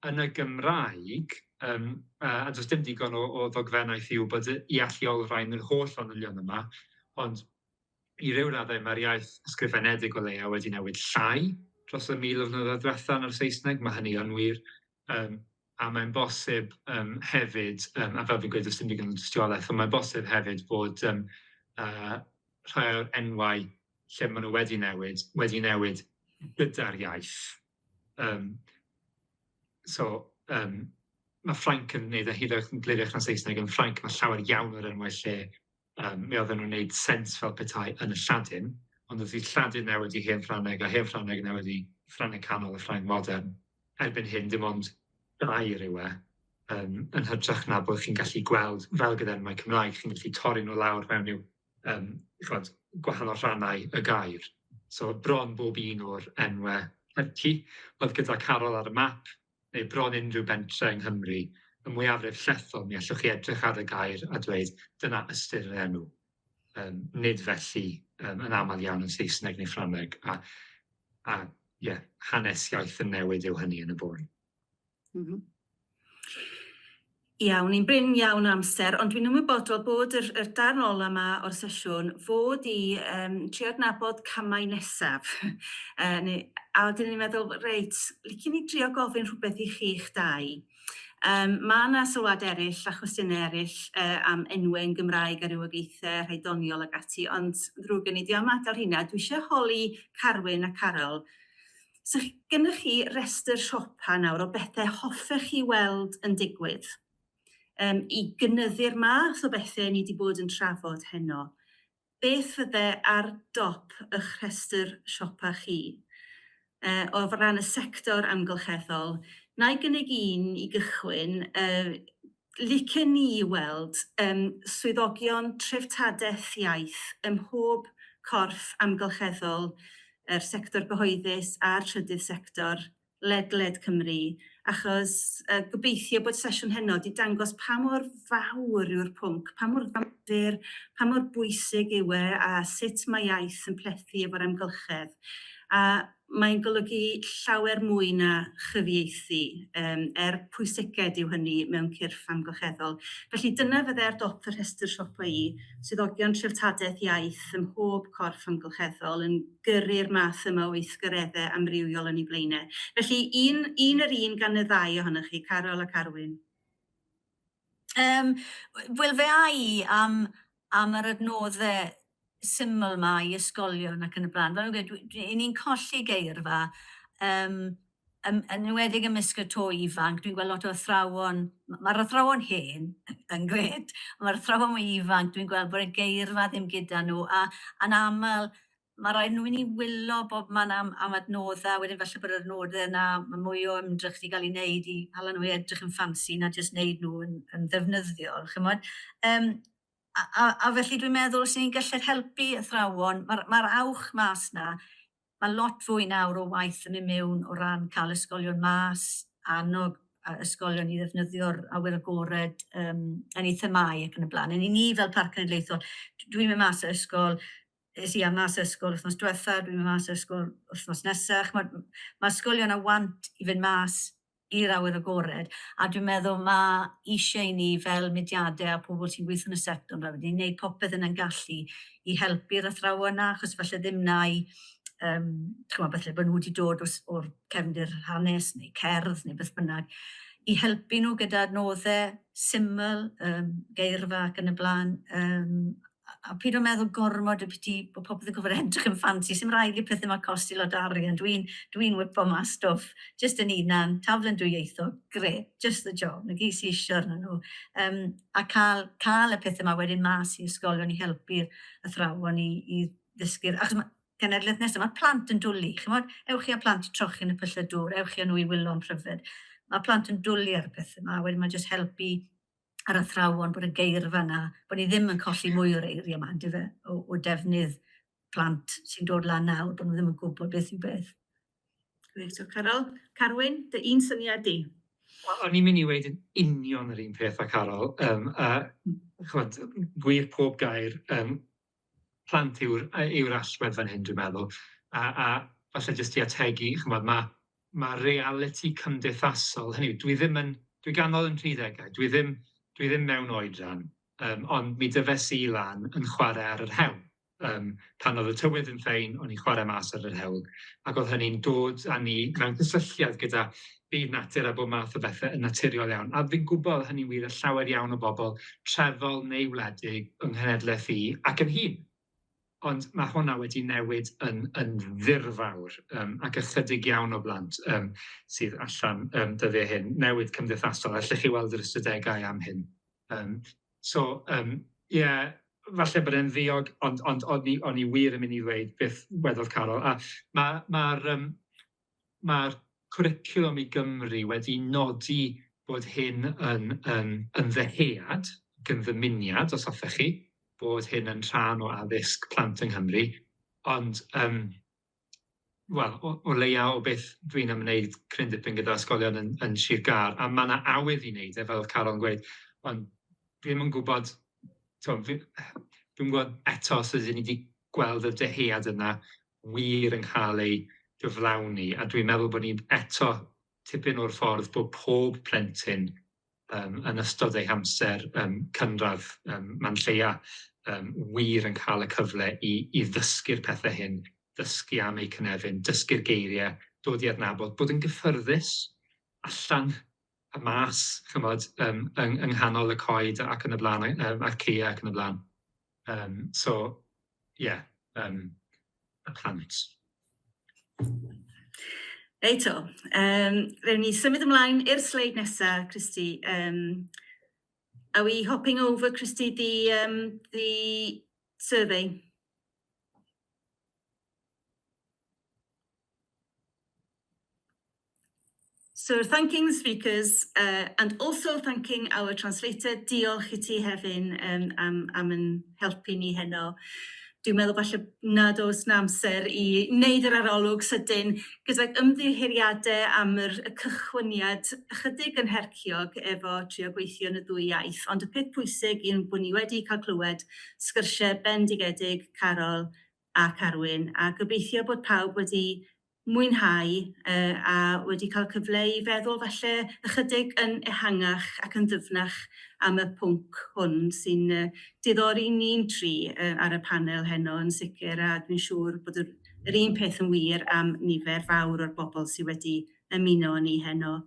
Yn y Gymraeg, a does dim digon o ddogfennaeth i wybod i alluolrhain yr holl fanylion yma, ond i ryw raddau mae'r iaith ysgrifenedig o leia wedi newid llai dros y 1000 o flynyddoedd diwetha yn yr Saesneg, mae hynny yn wir. A mae'n bosib hefyd, a fel fi'n gweud, does dim digon o dystiolaeth, ond mae'n bosib hefyd bod rhai o'r enwau lle maen nhw wedi newid gyda'r iaith. Mae Ffrainc yn neud hyd yn gliriach na Saesneg, yn Ffrainc mae llawer iawn o'r enwau lle mi oedden nhw'n neud sens fel petai yn y Lladin, ond oedd i Lladin newid i Hen Ffrangeg, a Hen Ffrangeg newid i Ffrangeg canol a Ffrangeg modern. Erbyn hyn, dim ond gair yw yn hytrach na bod chi'n gallu gweld fel gyda enwau Cymraeg, chi'n gallu torri nhw lawr mewn i'w gwahanol rhannau y gair. So bron bob un o'r enwau Hyrci oedd gyda Carol ar y map, neu bron unrhyw bentre yng Nghymru, y mwyafrif llethol, mi allwch chi edrych ar y gair a dweud, dyna ystyr yr enw. Nid felly yn aml iawn yn Saesneg neu Ffrangeg. Hanes iaith yn newid yw hynny yn y bôn. Iawn, ni'n bryn iawn o amser, ond dwi'n ymwybodol bod yr darn ola yma o'r sesiwn fod i trio adnabod camau nesaf. A wedyn ni'n meddwl, reit, licen ni trio gofyn rhywbeth i chi'ch dau. Mae yna sylwad eraill a cwestiynau eraill am enwau yn Gymraeg a rywogaethau rhai doniol ag ati, ond ddrwg gen i di am adael hynna. Dwi eisiau holi Carwyn a Carol. So gennych chi restr siopa nawr o bethau hoffech chi weld yn digwydd i gynyddu'r math o bethau ni wedi bod yn trafod heno. Beth fydde ar dop eich rhestr siopa chi? O ran y sector amgylcheddol, na i gynnig un i gychwyn, licen ni weld swyddogion treftadaeth iaith ym mhob corff amgylcheddol, yr sector gyhoeddus a'r trydydd sector, ledled Cymru, achos gobeithio bod sesiwn heno wedi dangos pa mor fawr yw'r pwnc, pa mor ddamdyr, pa mor bwysig yw a sut mae iaith yn plethu efo'r amgylchedd. A mae'n golygu llawer mwy na chyfieithu, pwysiced yw hynny mewn cyrff amgylcheddol. Felly dyna fydde ar dop y rhestr siopa i, swyddogion treftadaeth iaith ym mhob corff amgylcheddol yn gyrru'r math yma o weithgareddau amrywiol yn ei blaenau. Felly un gan y ddau ohonych chi, Carol a Carwyn. Wel fe a i am yr adnoddau syml yma i ysgolion ac yn y blaen. Ni'n colli geirfa, yn enwedig ymysg y to ifanc, dwi'n gweld lot o athrawon, mae'r athrawon hen yn gred, mae'r athrawon mwy ifanc, dwi'n gweld bod y geirfa ddim gyda nhw, a'n aml, mae rhaid nhw i ni wylo bob man am adnoddau, wedyn falle bod yr adnoddau yna, mae mwy o ymdrech wedi cael ei wneud i hala nhw i edrych yn ffansi na jyst wneud nhw yn ddefnyddiol, chymod. A felly dwi'n meddwl os ni'n gallu helpu athrawon, mae'r awch mas na, mae lot fwy nawr o waith yn mynd mewn o ran cael ysgolion mas, annog ysgolion i ddefnyddio'r awyr agored yn ei themau ac yn y blaen. Yn ni fel Parc Cenedlaethol, dwi'n mynd mas o ysgol, es i am mas o ysgol wythnos diwetha, dwi'n mynd mas o ysgol wythnos nesaf. Mae ysgolion a want i fynd mas i'r awyr agored, a dwi'n meddwl mae eisiau ni fel mudiadau a pobl sy'n gweithio yn y sector yn rhaid i wneud popeth yn gallu i helpu'r athrawon yna, achos falle ddim na i, falle bod nhw wedi dod o'r cefndir hanes neu cerdd neu beth bynnag, i helpu nhw gyda adnoddau syml, geirfa ac yn y blaen, a pyd o'n meddwl gormod y byti bod pobl yn gofod edrych yn ffansi, sy'n rhaid i pethau mae'n costi lot o arian. Dwi'n whipo mas stwff, just yn unan, taflen dwyieithog, gret, just the job, na gys i isio arnyn nhw. A cael y pethau yma wedyn mas i ysgolion i helpu'r athrawon i ddysgu'r... Achos mae genedlaeth nesaf, mae'r plant yn dwlu. Chymod, ewch chi a plant i trochi yn y pylle dŵr, ewch chi a nhw i wylo am pryfed. Mae plant yn dwlu ar y pethau yma, wedyn mae'n just helpu ar athrawon bod y geirfa yna, bod ni ddim yn colli mwy o'r eiriau yma, dife, o defnydd plant sy'n dod lan nawr, bod nhw ddim yn gwybod beth yw beth. Reit, o Carol. Carwyn, dy un syniad di? O'n i'n mynd i weid yn union yr un peth â Carol. Gwir pob gair. Plant yw'r allwedd fan hyn, dwi'n meddwl. A falle jyst i ategu, mae reality cymdeithasol, hynny yw, dwi ganol yn 30au, dwi ddim mewn oedran, ond mi dyfes i lan yn chwarae ar yr hewl. Pan oedd y tywydd yn ffein, o'n i'n chwarae mas ar yr hewl, ac oedd hynny'n dod â ni mewn cysylltiad gyda byd natur a bob math o bethau yn naturiol iawn. A fi'n gwybod hynny'n wir y llawer iawn o bobl trefol neu wledig yng nghenedlaeth i ac yn hun. Ond mae hwnna wedi newid yn ddirfawr, ac ychydig iawn o blant sydd allan dyddiau hyn, newid cymdeithasol, allech chi weld yr ystadegau am hyn. Falle bod e'n ddiog, ond o'n i wir yn mynd i ddweud beth wedodd Carol. A mae'r cwricwlwm i Gymru wedi nodi bod hyn yn ddehead, yn ddymuniad, os hoffech chi, bod hyn yn rhan o addysg plant yng Nghymru, ond o leia o beth dwi'n ymwneud cryn dipyn gyda ysgolion yn Sir Gar, a mae yna awydd i wneud, fel Carol yn gweud, ond dwi ddim yn gwybod, dwi'n gwybod eto os ydyn ni wedi gweld y dehead yna wir yn cael ei gyflawni, a dwi'n meddwl bod ni'n eto tipyn o'r ffordd bod pob plentyn yn ystod ei hamser cynradd man lleia wir yn cael y cyfle i ddysgu'r pethau hyn, dysgu am eu cynefin, dysgu'r geiriau, dod i adnabod, bod yn gyffyrddus allan y mas, chymod, yng nghanol y coed ac yn y blaen, a'r ceia ac yn y blaen. Y plant. Reit o, rewn ni symud ymlaen i'r sleid nesaf, Christy. Are we hopping over, Christy, the survey? So thanking the speakers and also thanking our translator. Diolch I ti hefyd am yn helpu ni heno. Dwi'n meddwl falle nad oes na amser I wneud yr arolwg sydyn gyda ymddiheuriadau am y cychwyniad ychydig yn herciog efo trio gweithio yn y ddwy iaith. Ond y peth pwysig yw bod ni wedi cael clywed sgyrsiau bendigedig Carol a Carwyn, a gobeithio bod pawb wedi mwynhau a wedi cael cyfle I feddwl falle ychydig yn ehangach ac yn ddyfnach am y pwnc hwn sy'n diddori ni'n tri ar y panel heno yn sicr, a dwi'n siŵr bod yr un peth yn wir am nifer fawr o'r bobl sydd wedi ymuno ni heno.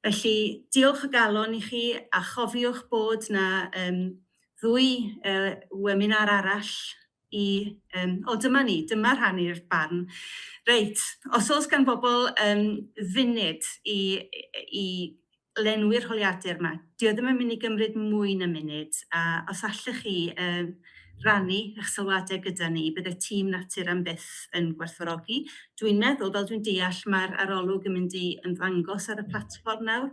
Felly, diolch o galon I chi, a chofiwch bod na ddwy webinar arall dyma rhannu'r barn. Reit, os oes gan bobl funud I lenwi'r holiadur yma, dio ddim yn mynd I gymryd mwy na munud, a os allech chi rannu eich sylwadau gyda ni, bydde tîm natur am byth yn gwerthfawrogi. Dwi'n meddwl, fel dwi'n deall, mae'r arolwg yn mynd I ymddangos ar y platfform nawr.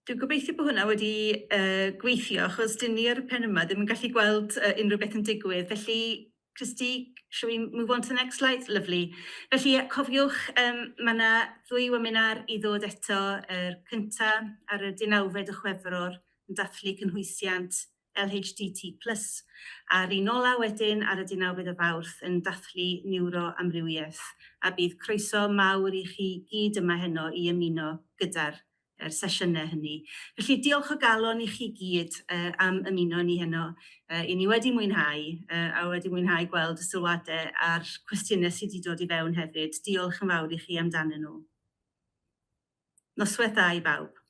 Dwi'n gobeithio bod hwnna wedi gweithio, achos dyn ni ar y pen yma ddim yn gallu gweld unrhyw beth yn digwydd. Felly, Christy, shall we move on to the next slide? Lovely. Felly, cofiwch, mae yna 2 webinar i ddod eto. Cynta ar y 19 o Chwefror yn dathlu cynhwysiant LHDT+, a'r un ola wedyn ar y 19 o Fawrth yn dathlu niwroamrywiaeth. A bydd croeso mawr i chi gyd yma heno i ymuno gyda'r sesiynau hynny. Felly diolch o galon i chi gyd am ymuno ni heno. I ni wedi mwynhau, a wedi mwynhau gweld y sylwadau a'r cwestiynau sydd wedi dod i fewn hefyd. Diolch yn fawr i chi amdanyn nhw. Noswaith dda i bawb.